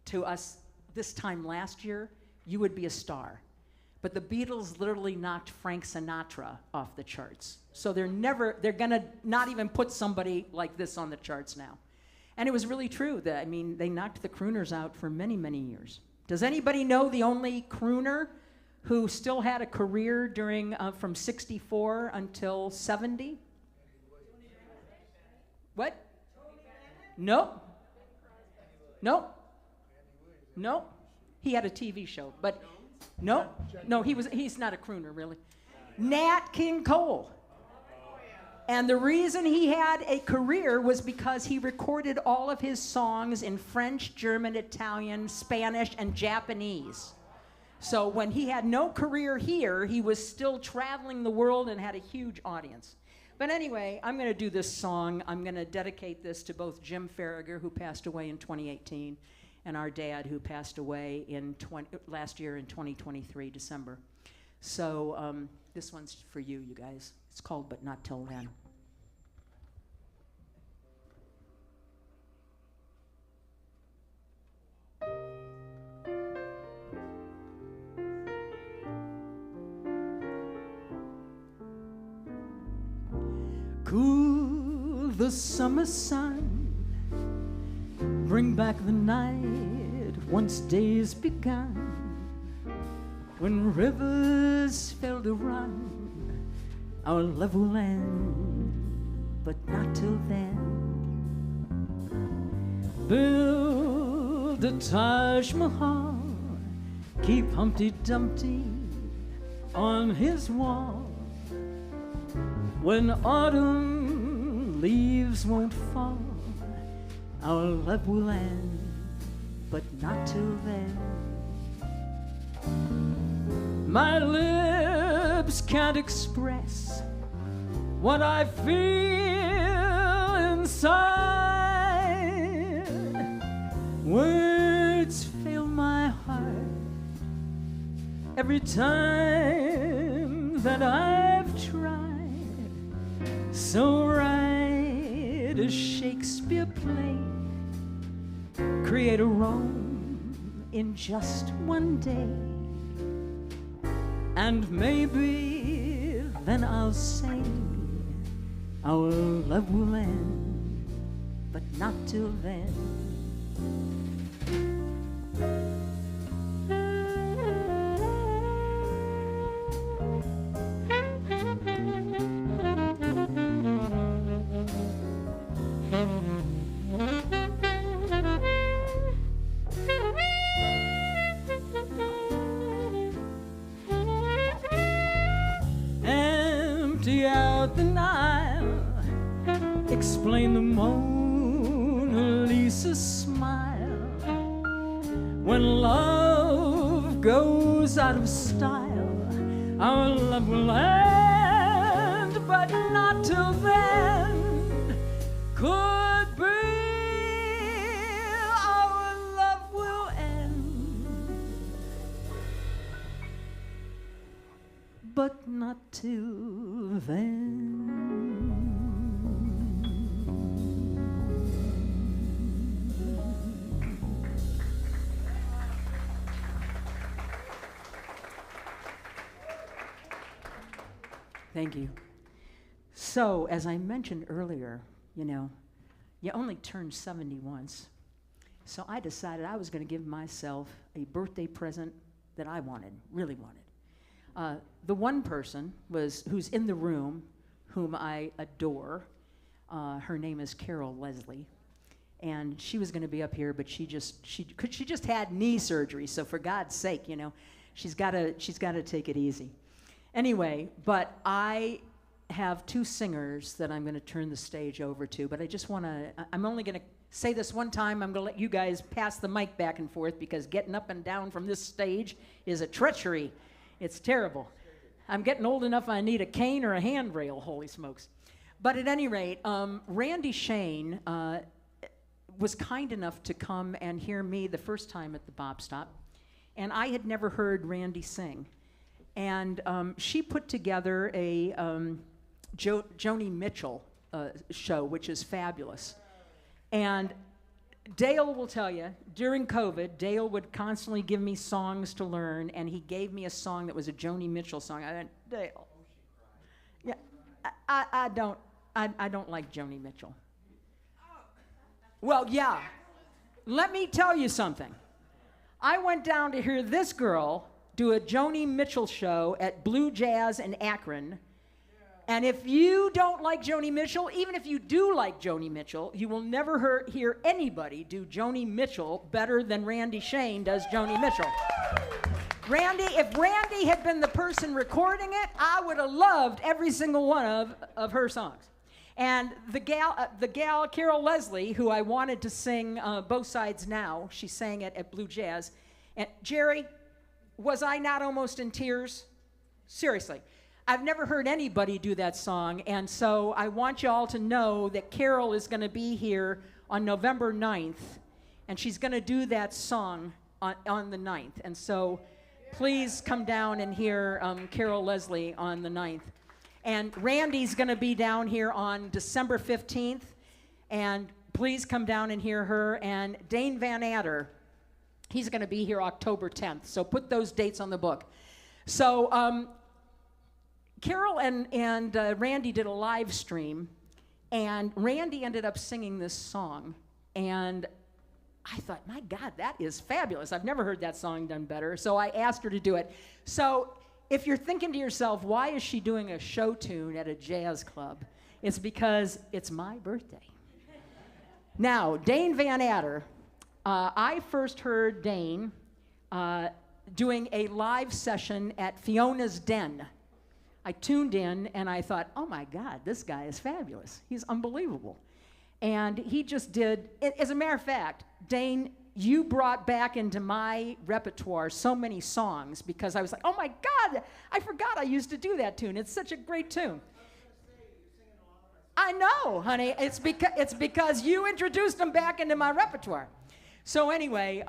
to us this time last year, you would be a star. But the Beatles literally knocked Frank Sinatra off the charts. So they're gonna not even put somebody like this on the charts now. And it was really true. I mean, they knocked the crooners out for many, many years. Does anybody know the only crooner who still had a career during from 64 until 70? What? No. No. No. He had a TV show, but no, he's not a crooner, really. Nat King Cole. And the reason he had a career was because he recorded all of his songs in French, German, Italian, Spanish, and Japanese. So when he had no career here, he was still traveling the world and had a huge audience. But anyway, I'm going to do this song. I'm going to dedicate this to both Jim Farragher, who passed away in 2018, and our dad, who passed away in last year in 2023, December. So this one's for you, you guys. It's called But Not Till Then. Cool the summer sun, bring back the night once days begun, when rivers fail to run, our love will end, but not till then. Build a Taj Mahal, keep Humpty Dumpty on his wall. When autumn leaves won't fall, our love will end, but not till then. My lips can't express what I feel inside. Words fill my heart every time that I've tried. So write a Shakespeare play, create a Rome in just one day, and maybe then I'll say our love will end, but not till then. Empty out the Nile, explain the Mona Lisa smile. When love goes out of style, our love will end, but not till then. Could be our love will end, but not till then. Thank you. So, as I mentioned earlier, you know, you only turn 70 once. So I decided I was going to give myself a birthday present that I wanted, really wanted. The one person who's in the room, whom I adore. Her name is Carol Leslie, and she was going to be up here, but she just had knee surgery. So for God's sake, you know, she's got to take it easy. Anyway, but I have two singers that I'm going to turn the stage over to, but I'm only going to say this one time. I'm going to let you guys pass the mic back and forth, because getting up and down from this stage is a treachery. It's terrible. I'm getting old enough I need a cane or a handrail, holy smokes. But at any rate, Randy Shane was kind enough to come and hear me the first time at the BOP Stop, and I had never heard Randy sing. and she put together a Joni Mitchell show, which is fabulous. And Dale will tell you, during COVID, Dale would constantly give me songs to learn, and he gave me a song that was a Joni Mitchell song. I went, Dale, yeah, I don't like Joni Mitchell. Well, yeah. Let me tell you something. I went down to hear this girl do a Joni Mitchell show at Blue Jazz in Akron. And if you don't like Joni Mitchell, even if you do like Joni Mitchell, you will never hear anybody do Joni Mitchell better than Randy Shane does Joni Mitchell. Randy, if Randy had been the person recording it, I would have loved every single one of her songs. And the gal, Carol Leslie, who I wanted to sing Both Sides Now, she sang it at Blue Jazz. And Jerry, was I not almost in tears? Seriously. I've never heard anybody do that song, and so I want you all to know that Carol is going to be here on November 9th, and she's going to do that song on the 9th. And so please come down and hear Carol Leslie on the 9th. And Randy's going to be down here on December 15th, and please come down and hear her. And Dane Van Adder, he's going to be here October 10th, so put those dates on the book. So Carol and Randy did a live stream, and Randy ended up singing this song, and I thought, my God, that is fabulous. I've never heard that song done better, so I asked her to do it. So if you're thinking to yourself, why is she doing a show tune at a jazz club? It's because it's my birthday. Now, Dane Van Adder, I first heard Dane doing a live session at Fiona's Den. I tuned in and I thought, oh my God, this guy is fabulous. He's unbelievable. And he just did, as a matter of fact, Dane, you brought back into my repertoire so many songs because I was like, oh my God, I forgot I used to do that tune. It's such a great tune. I know, honey. It's because you introduced them back into my repertoire. So anyway,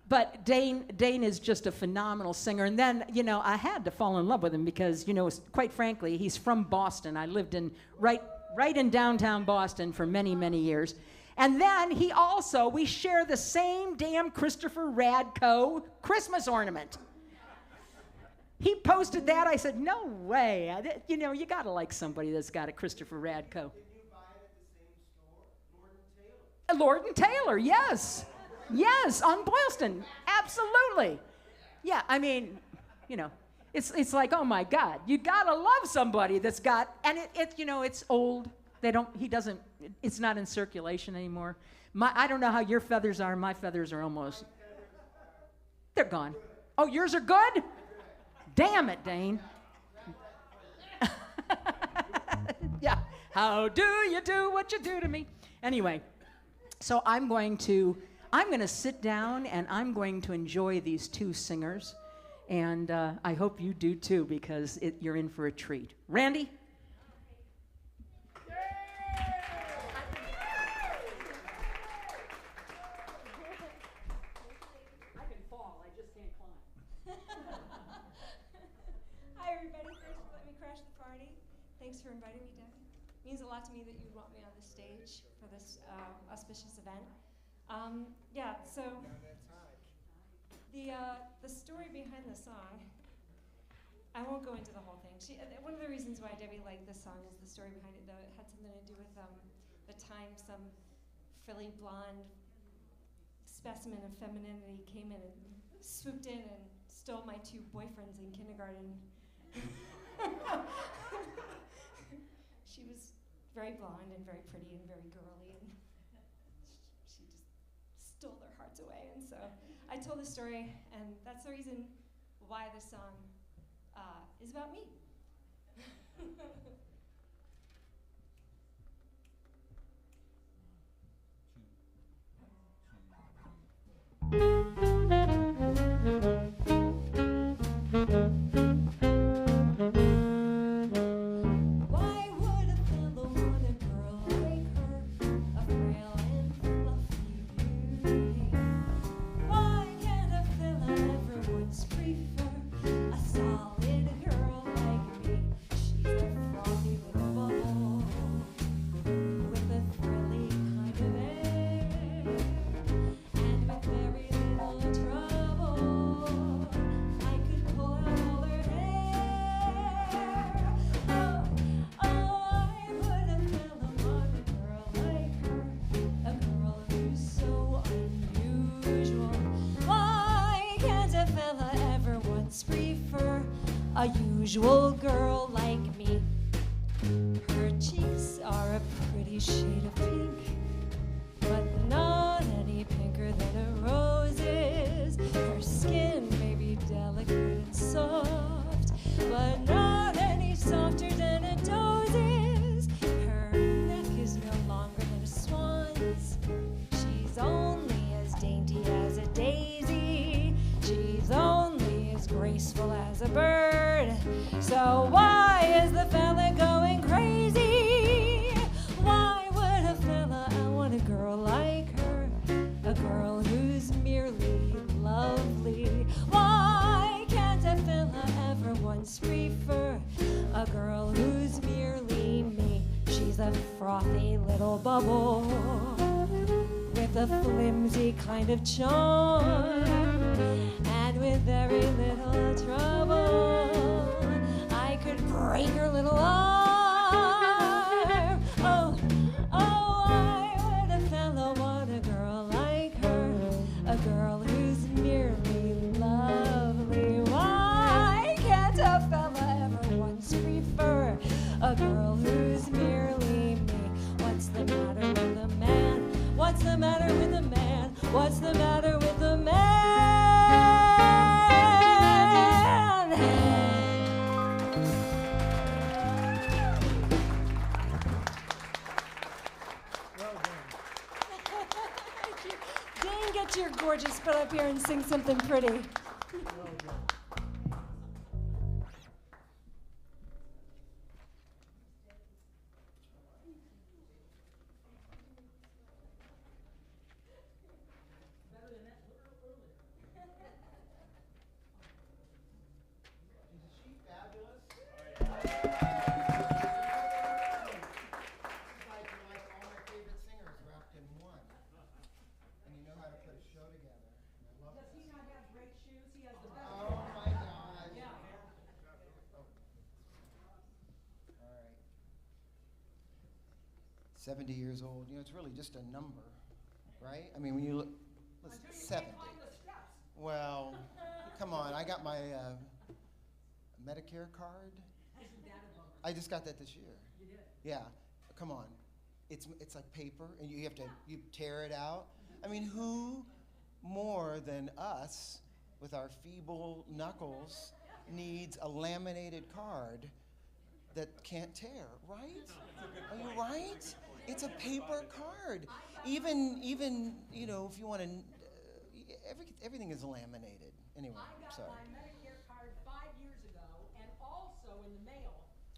but Dane is just a phenomenal singer. And then, you know, I had to fall in love with him because, you know, quite frankly, he's from Boston. I lived in right in downtown Boston for many, many years. And then we share the same damn Christopher Radko Christmas ornament. He posted that. I said, no way. You know, you got to like somebody that's got a Christopher Radko. Did you buy it at the same store? Lord and Taylor, yes. Yes, on Boylston, absolutely. Yeah, I mean, you know, it's like, oh my God, you gotta love somebody that's got, and you know, it's old. It's not in circulation anymore. I don't know how your feathers are. My feathers are almost, they're gone. Oh, yours are good? Damn it, Dane. Yeah. How do you do what you do to me? Anyway, so I'm going to sit down and I'm going to enjoy these two singers, and I hope you do too because you're in for a treat. Randy? I can fall, I just can't climb. Hi everybody, thanks for letting me crash the party. Thanks for inviting me, Debbie. It means a lot to me that you want me on the stage for this auspicious event. So the story behind the song, I won't go into the whole thing. One of the reasons why Debbie liked this song is the story behind it, though. It had something to do with the time some frilly blonde specimen of femininity came in and swooped in and stole my two boyfriends in kindergarten. She was very blonde and very pretty and very girly, and she just stole their hearts away. And so I told the story, and that's the reason why this song is about me. Why would a fellow want a girl like her, a frail and fluffy beauty? Why can't a fella ever once prefer a a usual girl like me. Her cheeks are a pretty shade of pink, but not any pinker than a rose's. Her skin may be delicate and soft, but not any softer than a dose's. Her neck is no longer than a swan's. She's only as dainty as a daisy. She's only as graceful as a bird. So why is the fella going crazy? Why would a fella want a girl like her? A girl who's merely lovely. Why can't a fella ever once prefer a girl who's merely me? She's a frothy little bubble with a flimsy kind of charm, and with very little trouble I could break her little arm. Oh, why would a fellow want a girl like her? A girl who's merely lovely. Why can't a fella ever once prefer a girl who's merely me? What's the matter with a man? What's the matter with a man? What's the matter with a man? Well done. Dang, get your gorgeous butt up here and sing something pretty. Well done. Does he not have great shoes? He has the best. Oh my God. Yeah. All right. 70 years old. You know, it's really just a number, right? I mean, when you look, listen, Until you 70. can't climb the steps. Well, come on. I got my Medicare card. Isn't that a bummer? I just got that this year. You did. Yeah. Come on. It's like paper, and you have to you tear it out. I mean, who more than us, with our feeble knuckles, needs a laminated card that can't tear, right? Are you right? It's a paper card. Even you know, if you want to, everything is laminated. Anyway, I got sorry. my Medicare card 5 years ago, and also in the mail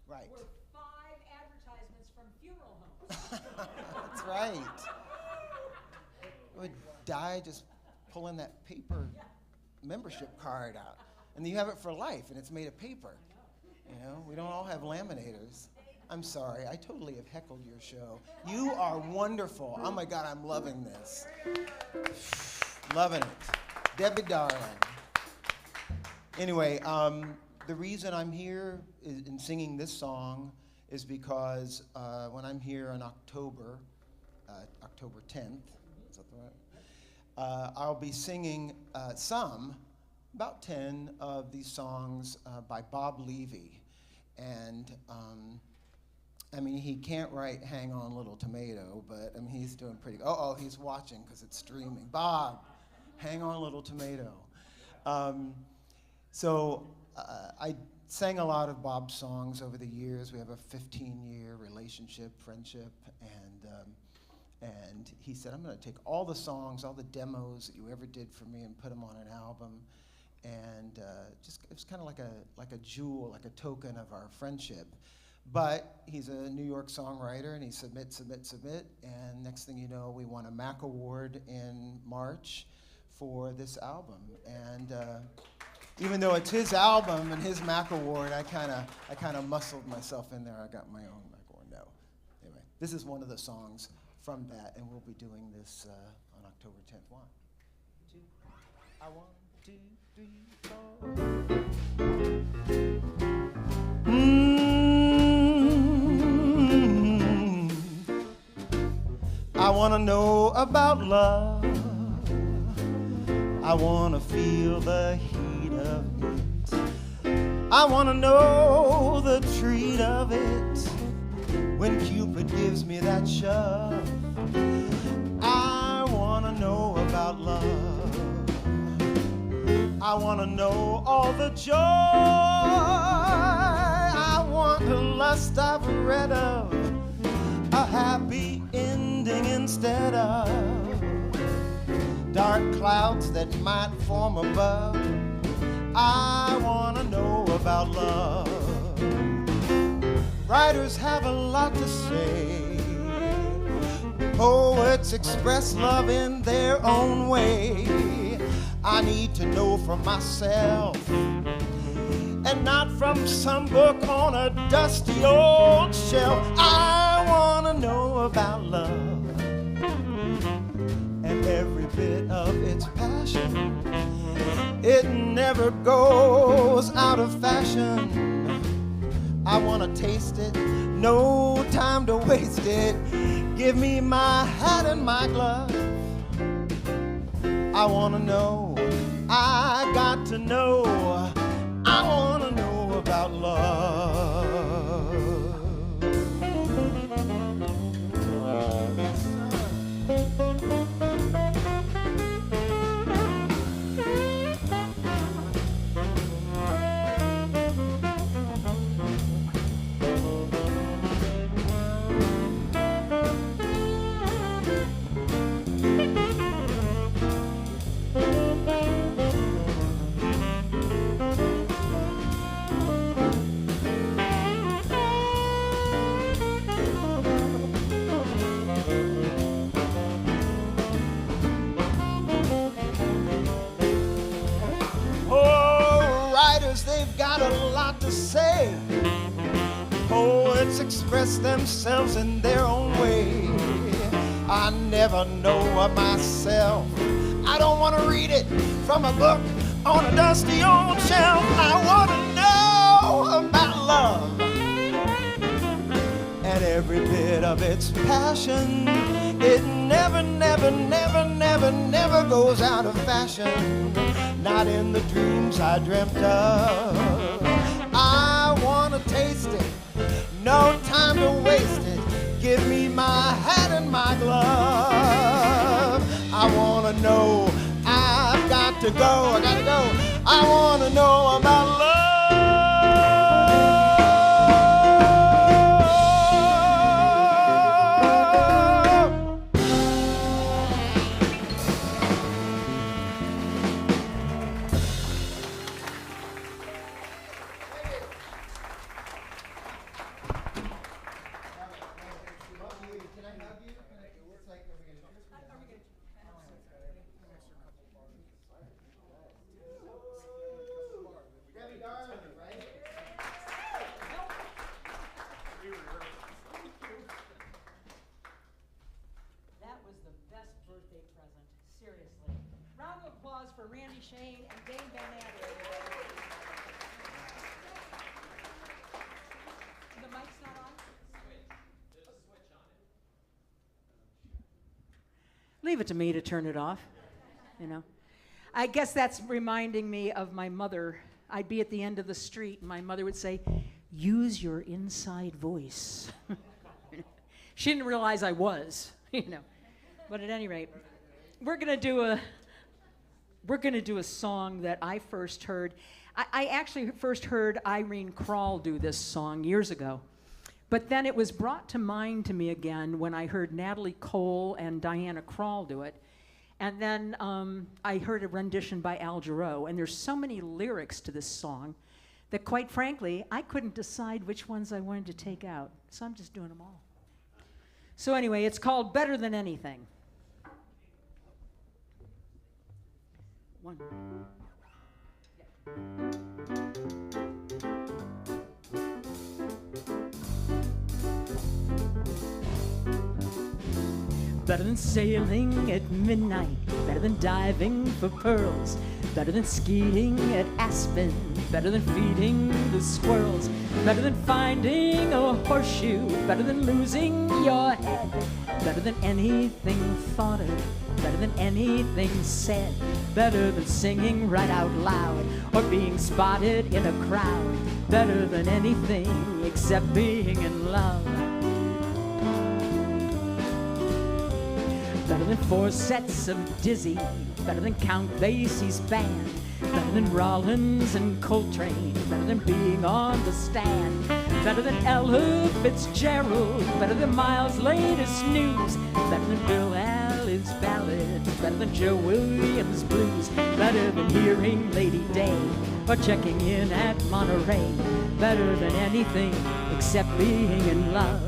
Right. were 5 advertisements from funeral homes. That's right. I would die just pulling that paper membership card out. And you have it for life, and it's made of paper. You know, we don't all have laminators. I'm sorry, I totally have heckled your show. You are wonderful. Oh my God, I'm loving this. Loving it. Debbie darling. Anyway, the reason I'm here in singing this song is because when I'm here in October 10th, is that the right? I'll be singing about 10 of these songs by Bob Levy. And I mean, he can't write Hang On Little Tomato, but I mean, he's doing pretty, he's watching because it's streaming. Bob, Hang On Little Tomato. So I sang a lot of Bob's songs over the years. We have a 15-year relationship, friendship, and he said, I'm going to take all the songs, all the demos that you ever did for me and put them on an album. And just it was kind of like a jewel, like a token of our friendship. But he's a New York songwriter, and he submit. And next thing you know, we won a Mac Award in March for this album. And even though it's his album and his Mac Award, I kind of muscled myself in there. I got my own Mac Award. No. Anyway, this is one of the songs from that, and we'll be doing this on October 10th. 1, 2, 1, 2, 3, 4. I want to know about love. I want to feel the heat of it. I wanna know the treat of it when Cupid gives me that shove. I wanna know about love. I wanna know all the joy. I want the lust I've read of, a happy ending instead of dark clouds that might form above. I wanna know about love. Writers have a lot to say. Poets express love in their own way. I need to know for myself, and not from some book on a dusty old shelf. I wanna know about love and every bit of its passion. It never goes out of fashion. I wanna taste it, no time to waste it. Give me my hat and my glove. I wanna know, I got to know, I wanna know about love. They've got a lot to say. Poets express themselves in their own way. I never know of myself. I don't want to read it from a book on a dusty old shelf. I want to know about love and every bit of its passion. It never, never, never, never, never goes out of fashion. Not in the dreams I dreamt of. I wanna taste it, no time to waste it. Give me my hat and my glove. I wanna know, I've got to go, I gotta go. I wanna know about love. Leave it to me to turn it off, you know. I guess that's reminding me of my mother. I'd be at the end of the street, and my mother would say, "Use your inside voice." She didn't realize I was, you know. But at any rate, we're gonna do a song that I first heard. I actually first heard Irene Krall do this song years ago. But then it was brought to mind to me again when I heard Natalie Cole and Diana Krall do it. And then I heard a rendition by Al Jarreau. And there's so many lyrics to this song that, quite frankly, I couldn't decide which ones I wanted to take out. So I'm just doing them all. So anyway, it's called Better Than Anything. One. Yeah. Better than sailing at midnight, better than diving for pearls, better than skiing at Aspen, better than feeding the squirrels, better than finding a horseshoe, better than losing your head, better than anything thought of, better than anything said, better than singing right out loud or being spotted in a crowd, better than anything except being in love. Better than 4 sets of Dizzy, better than Count Basie's band, better than Rollins and Coltrane, better than being on the stand, better than Ella Fitzgerald, better than Miles' latest news, better than Bill Allen's ballads, better than Joe Williams' blues, better than hearing Lady Day or checking in at Monterey, better than anything except being in love.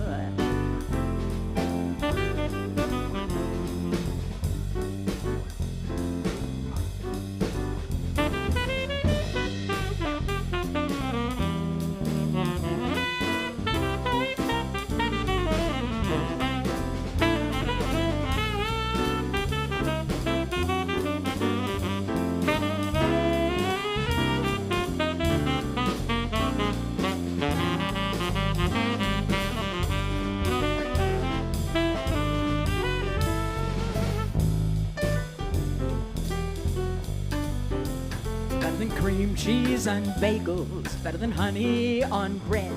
Cream cheese on bagels, better than honey on bread,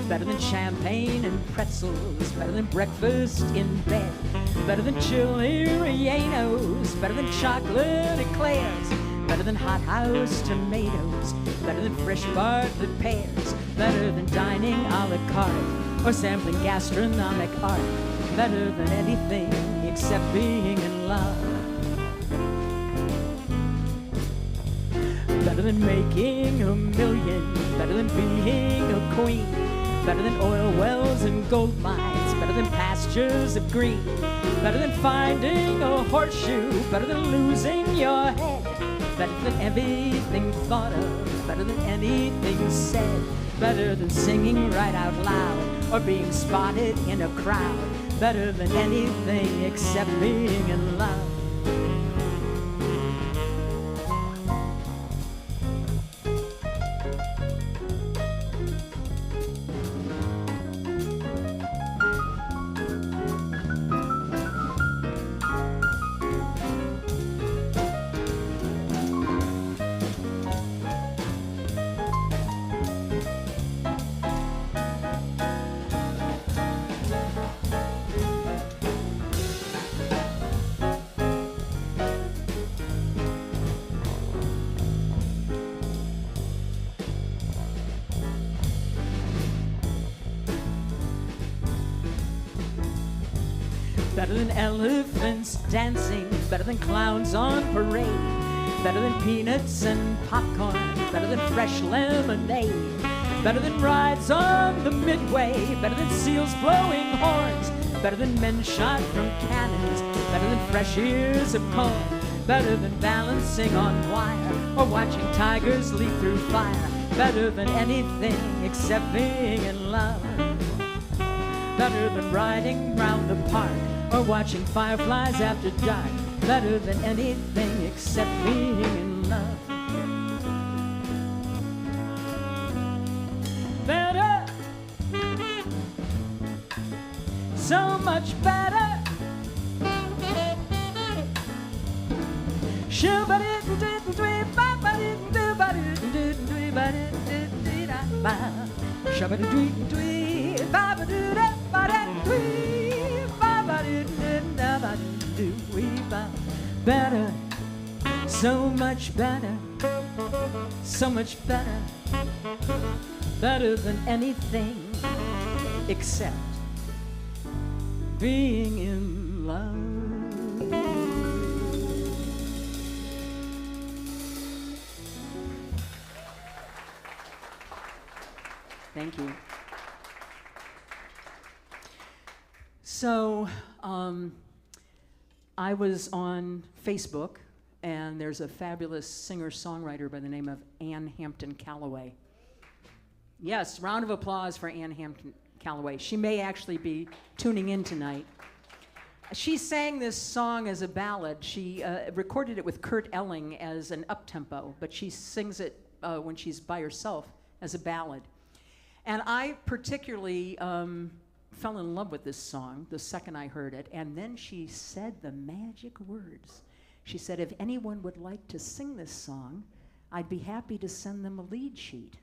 better than champagne and pretzels, better than breakfast in bed, better than chili rellenos, better than chocolate eclairs, better than hothouse tomatoes, better than fresh bartlett pears, better than dining a la carte or sampling gastronomic art, better than anything except being in love. Better than making a million, better than being a queen, better than oil wells and gold mines, better than pastures of green, better than finding a horseshoe, better than losing your head, better than everything thought of, better than anything said, better than singing right out loud or being spotted in a crowd, better than anything except being in love. Better than elephants dancing, better than clowns on parade, better than peanuts and popcorn, better than fresh lemonade, better than rides on the Midway, better than seals blowing horns, better than men shot from cannons, better than fresh ears of corn, better than balancing on wire or watching tigers leap through fire, better than anything except being in love, better than riding round the park or watching fireflies after dark, better than anything except being in love. Better, so much better. Better, so much better, so much better, better than anything except being in love. Thank you. So, I was on Facebook, and there's a fabulous singer-songwriter by the name of Ann Hampton Callaway. Yes, round of applause for Ann Hampton Callaway. She may actually be tuning in tonight. She sang this song as a ballad. She recorded it with Kurt Elling as an up-tempo, but she sings it when she's by herself as a ballad. And I particularly fell in love with this song the second I heard it, and then she said the magic words. She said, if anyone would like to sing this song, I'd be happy to send them a lead sheet.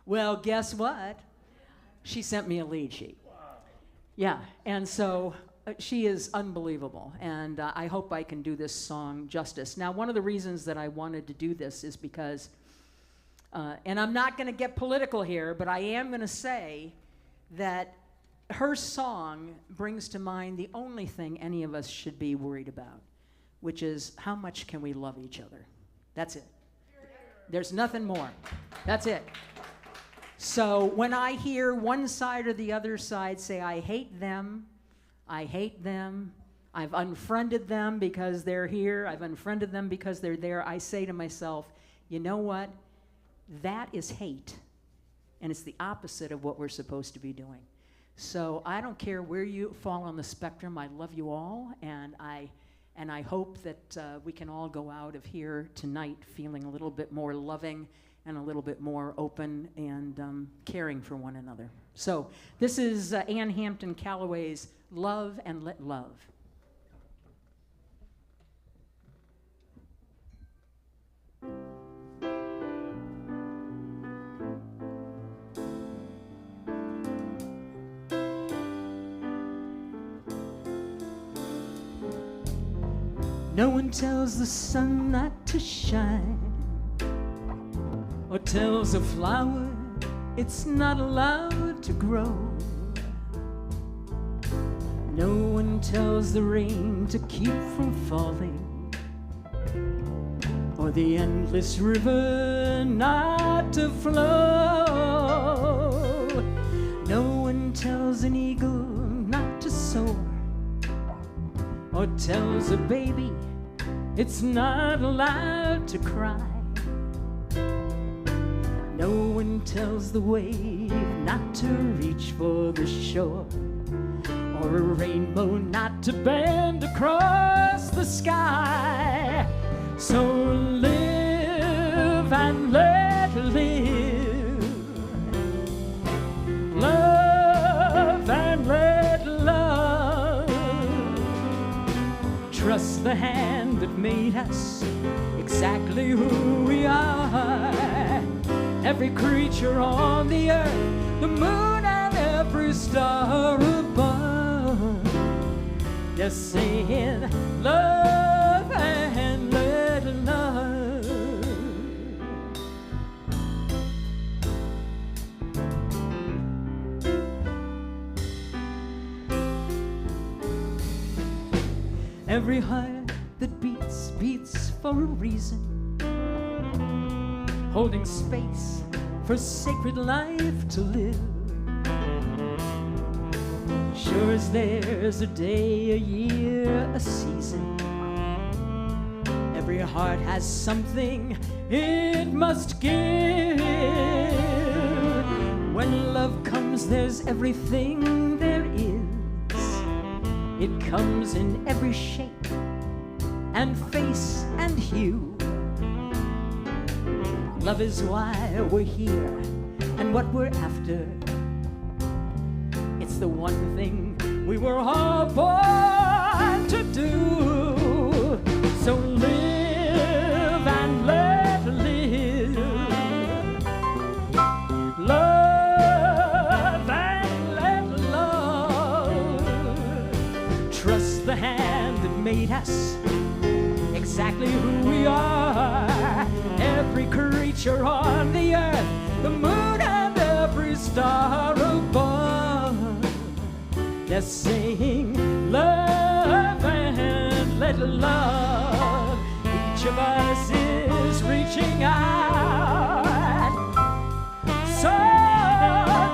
Well, guess what? She sent me a lead sheet. Yeah, and so she is unbelievable, and I hope I can do this song justice. Now, one of the reasons that I wanted to do this is because, and I'm not going to get political here, but I am going to say that her song brings to mind the only thing any of us should be worried about, which is how much can we love each other. That's it. There's nothing more. That's it. So when I hear one side or the other side say, I hate them, I've unfriended them because they're here, I've unfriended them because they're there, I say to myself, you know what? That is hate, and it's the opposite of what we're supposed to be doing. So I don't care where you fall on the spectrum, I love you all, and I hope that we can all go out of here tonight feeling a little bit more loving and a little bit more open and caring for one another. So this is Ann Hampton Calloway's Love and Let Love. No one tells the sun not to shine, or tells a flower it's not allowed to grow. No one tells the rain to keep from falling, or the endless river not to flow. No one tells an eagle not to soar, or tells a baby it's not allowed to cry. No one tells the wave not to reach for the shore, or a rainbow not to bend across the sky. So live and let live, love and let love. Trust the hand that made us exactly who we are. Every creature on the earth, the moon and every star above, just saying love and let love. Every heart that beats, beats for a reason, holding space for sacred life to live. Sure as there's a day, a year, a season, every heart has something it must give. When love comes, there's everything there is. It comes in every shape and face and hue. Love is why we're here and what we're after. It's the one thing we were all born to do. So live and let live, love and let love. Trust the hand that made us exactly who we are. Every creature on the earth, the moon and every star above, they're saying love and let love. Each of us is reaching out, so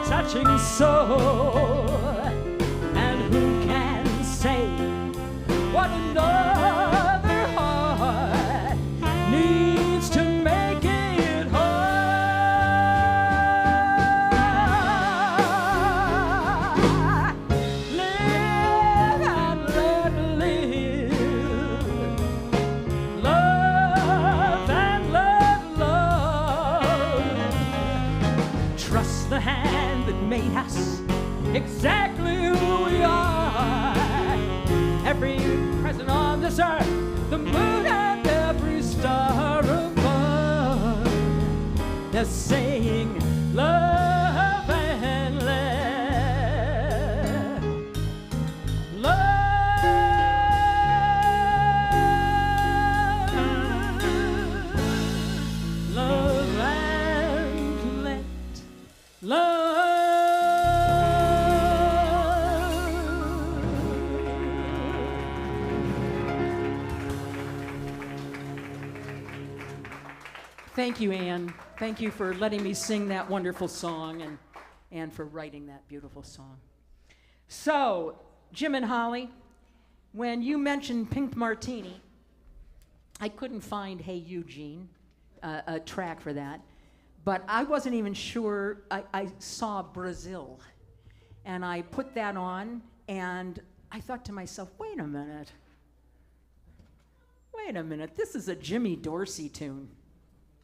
touching soul. And who can say what another heart needs to make it whole? Live and let live, love and let love. Trust the hand that made made us exactly who we are. Every present on this earth, the moon and every star above, they're saying love and let love, love and let love. Thank you, Anne. Thank you for letting me sing that wonderful song and for writing that beautiful song. So, Jim and Holly, when you mentioned Pink Martini, I couldn't find Hey Eugene, a track for that, but I wasn't even sure. I saw Brazil, and I put that on, and I thought to myself, wait a minute, this is a Jimmy Dorsey tune.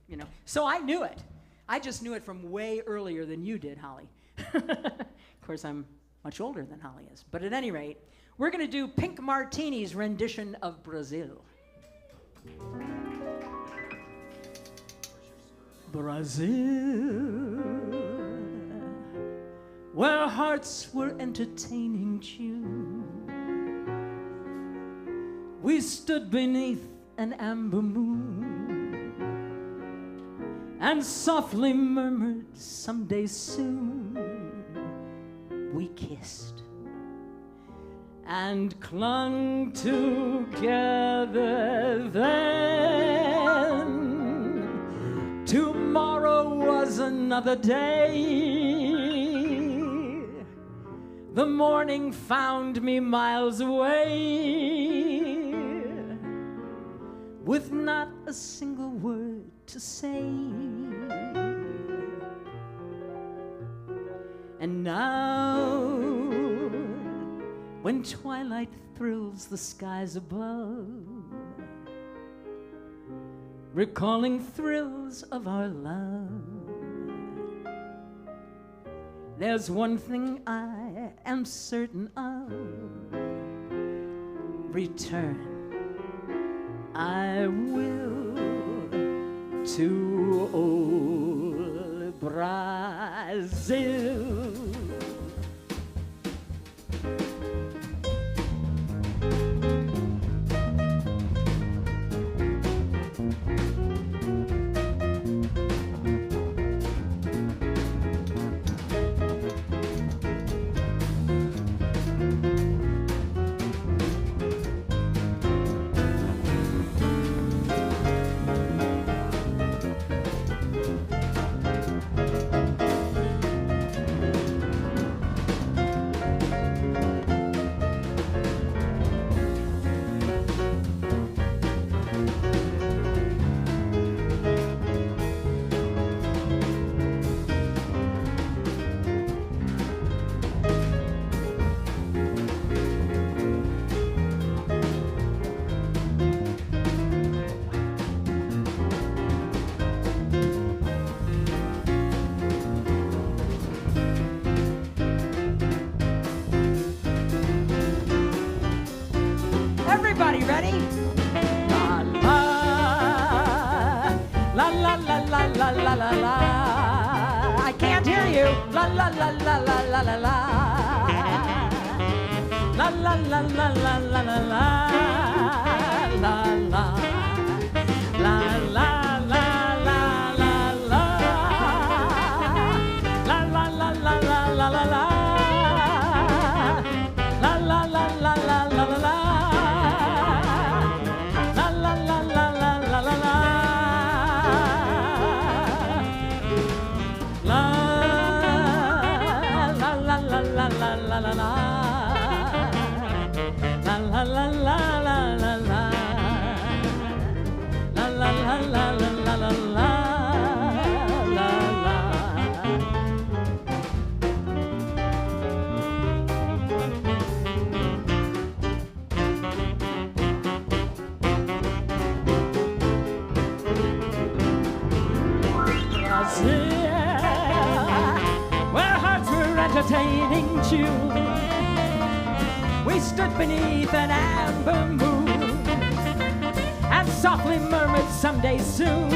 You know, so I knew it. I just knew it from way earlier than you did, Holly. Of course, I'm much older than Holly is. But at any rate, we're going to do Pink Martini's rendition of Brazil. Brazil, where hearts were entertaining tune, we stood beneath an amber moon and softly murmured, someday soon we kissed and clung together then. Tomorrow was another day. The morning found me miles away, with not a single word to say. And now, when twilight thrills the skies above, recalling thrills of our love, there's one thing I am certain of: return I will to old Brazil. Everybody ready? La la la la la la la la la la. I can't hear you. La la la la la la la la. La la la la la la la la. La la la la. entertaining tune. We stood beneath an amber moon and softly murmured someday soon.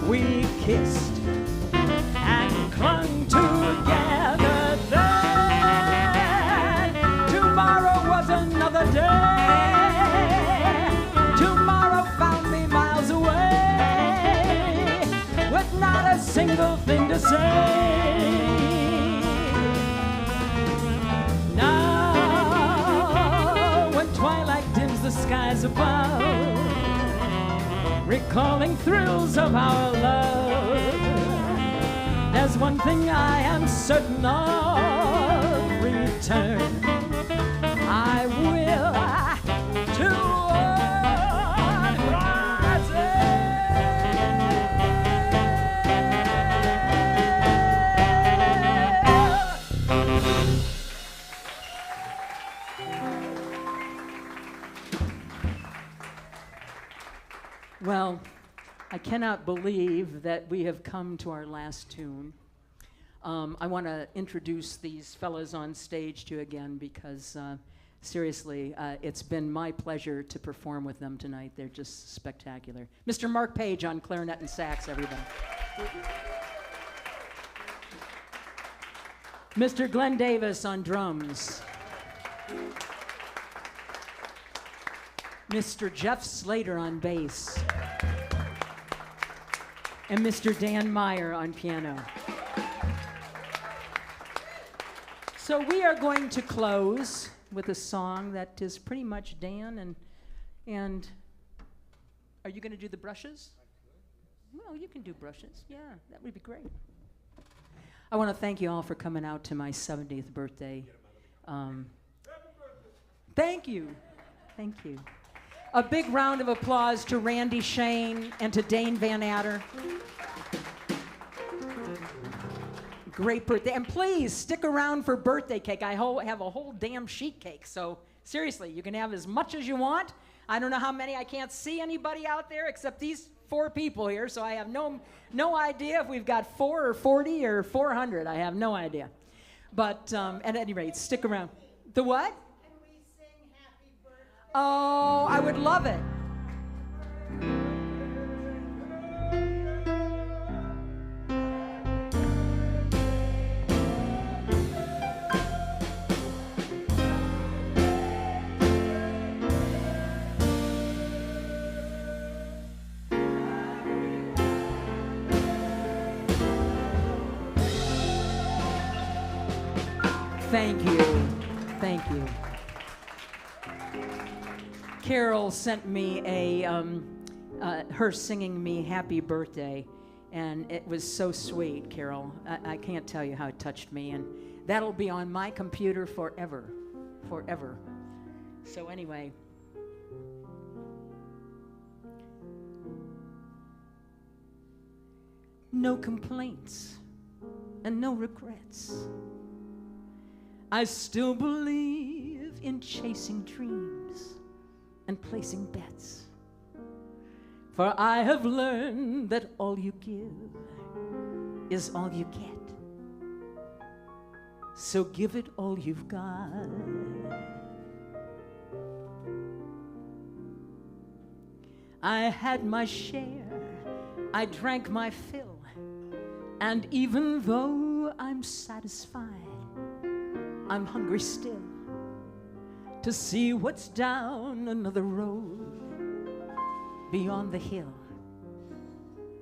We kissed and clung together then. Tomorrow was another day. Tomorrow found me miles away with not a single thing to say. Now, when twilight dims the skies above, recalling thrills of our love, there's one thing I am certain of: return I will to Well, I cannot believe that we have come to our last tune. I want to introduce these fellas on stage to you again because seriously, it's been my pleasure to perform with them tonight. They're just spectacular. Mr. Marc Paige on clarinet and sax, everybody. Mr. Glenn Davis on drums. Mr. Jeff Slater on bass. And Mr. Dan Maier on piano. So we are going to close with a song that is pretty much Dan and are you going to do the brushes? Well, you can do brushes. Yeah, that would be great. I want to thank you all for coming out to my 70th birthday. Thank you. Thank you. A big round of applause to Randy Shane and to Dane Van Adder. Great birthday. And please stick around for birthday cake. I have a whole damn sheet cake. So seriously, you can have as much as you want. I don't know how many. I can't see anybody out there except these 4 people here. So I have no idea if we've got 4 or 40 or 400. I have no idea. But at any rate, stick around. The what? Oh, I would love it. Thank you. Thank you. Carol sent me her singing me happy birthday, and it was so sweet, Carol. I can't tell you how it touched me, and that'll be on my computer forever, forever. So anyway. No complaints and no regrets. I still believe in chasing dreams and placing bets. For I have learned that all you give is all you get. So give it all you've got. I had my share, I drank my fill, and even though I'm satisfied, I'm hungry still to see what's down another road beyond the hill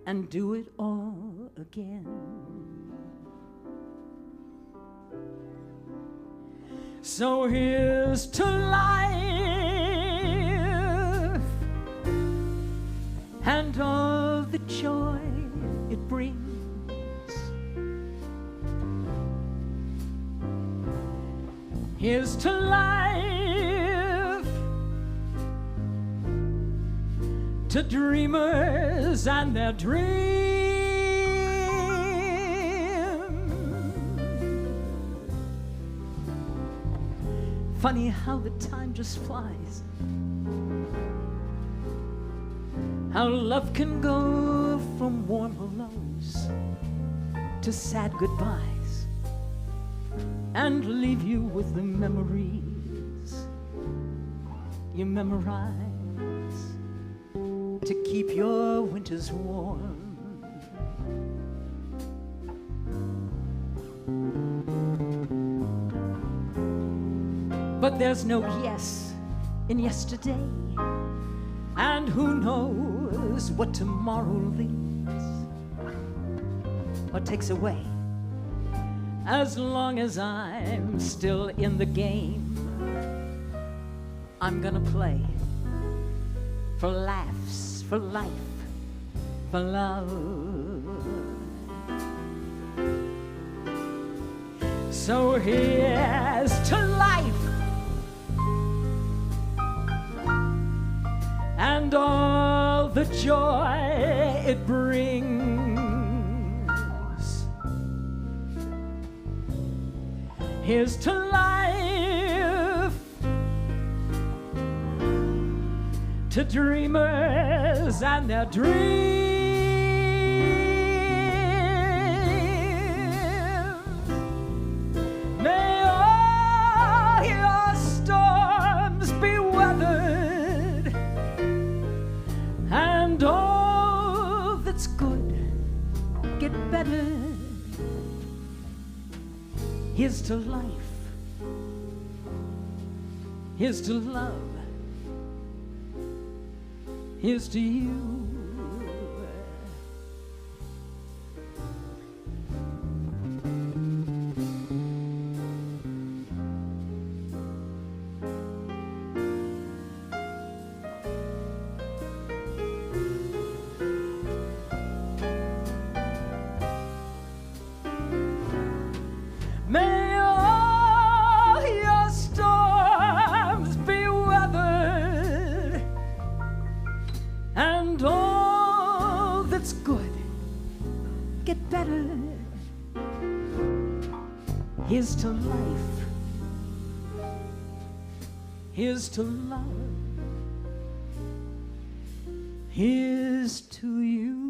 and do it all again. So here's to life and all the joy it brings. Here's to life, to dreamers and their dreams. Funny how the time just flies, how love can go from warm hellos to sad goodbyes. and leave you with the memories you memorize to keep your winters warm. But there's no yes in yesterday, and who knows what tomorrow leaves or takes away. As long as I'm still in the game, I'm gonna play for laughs, for life, for love. So here's to life and all the joy it brings. Here's to life, to dreamers and their dreams. May all your storms be weathered, and all that's good get better. Here's to life, here's to love, here's to you. May all your storms be weathered, and all that's good get better. Here's to life, here's to love, here's to you.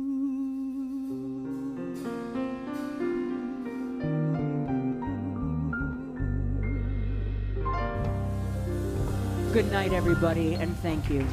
Good night, everybody, and thank you.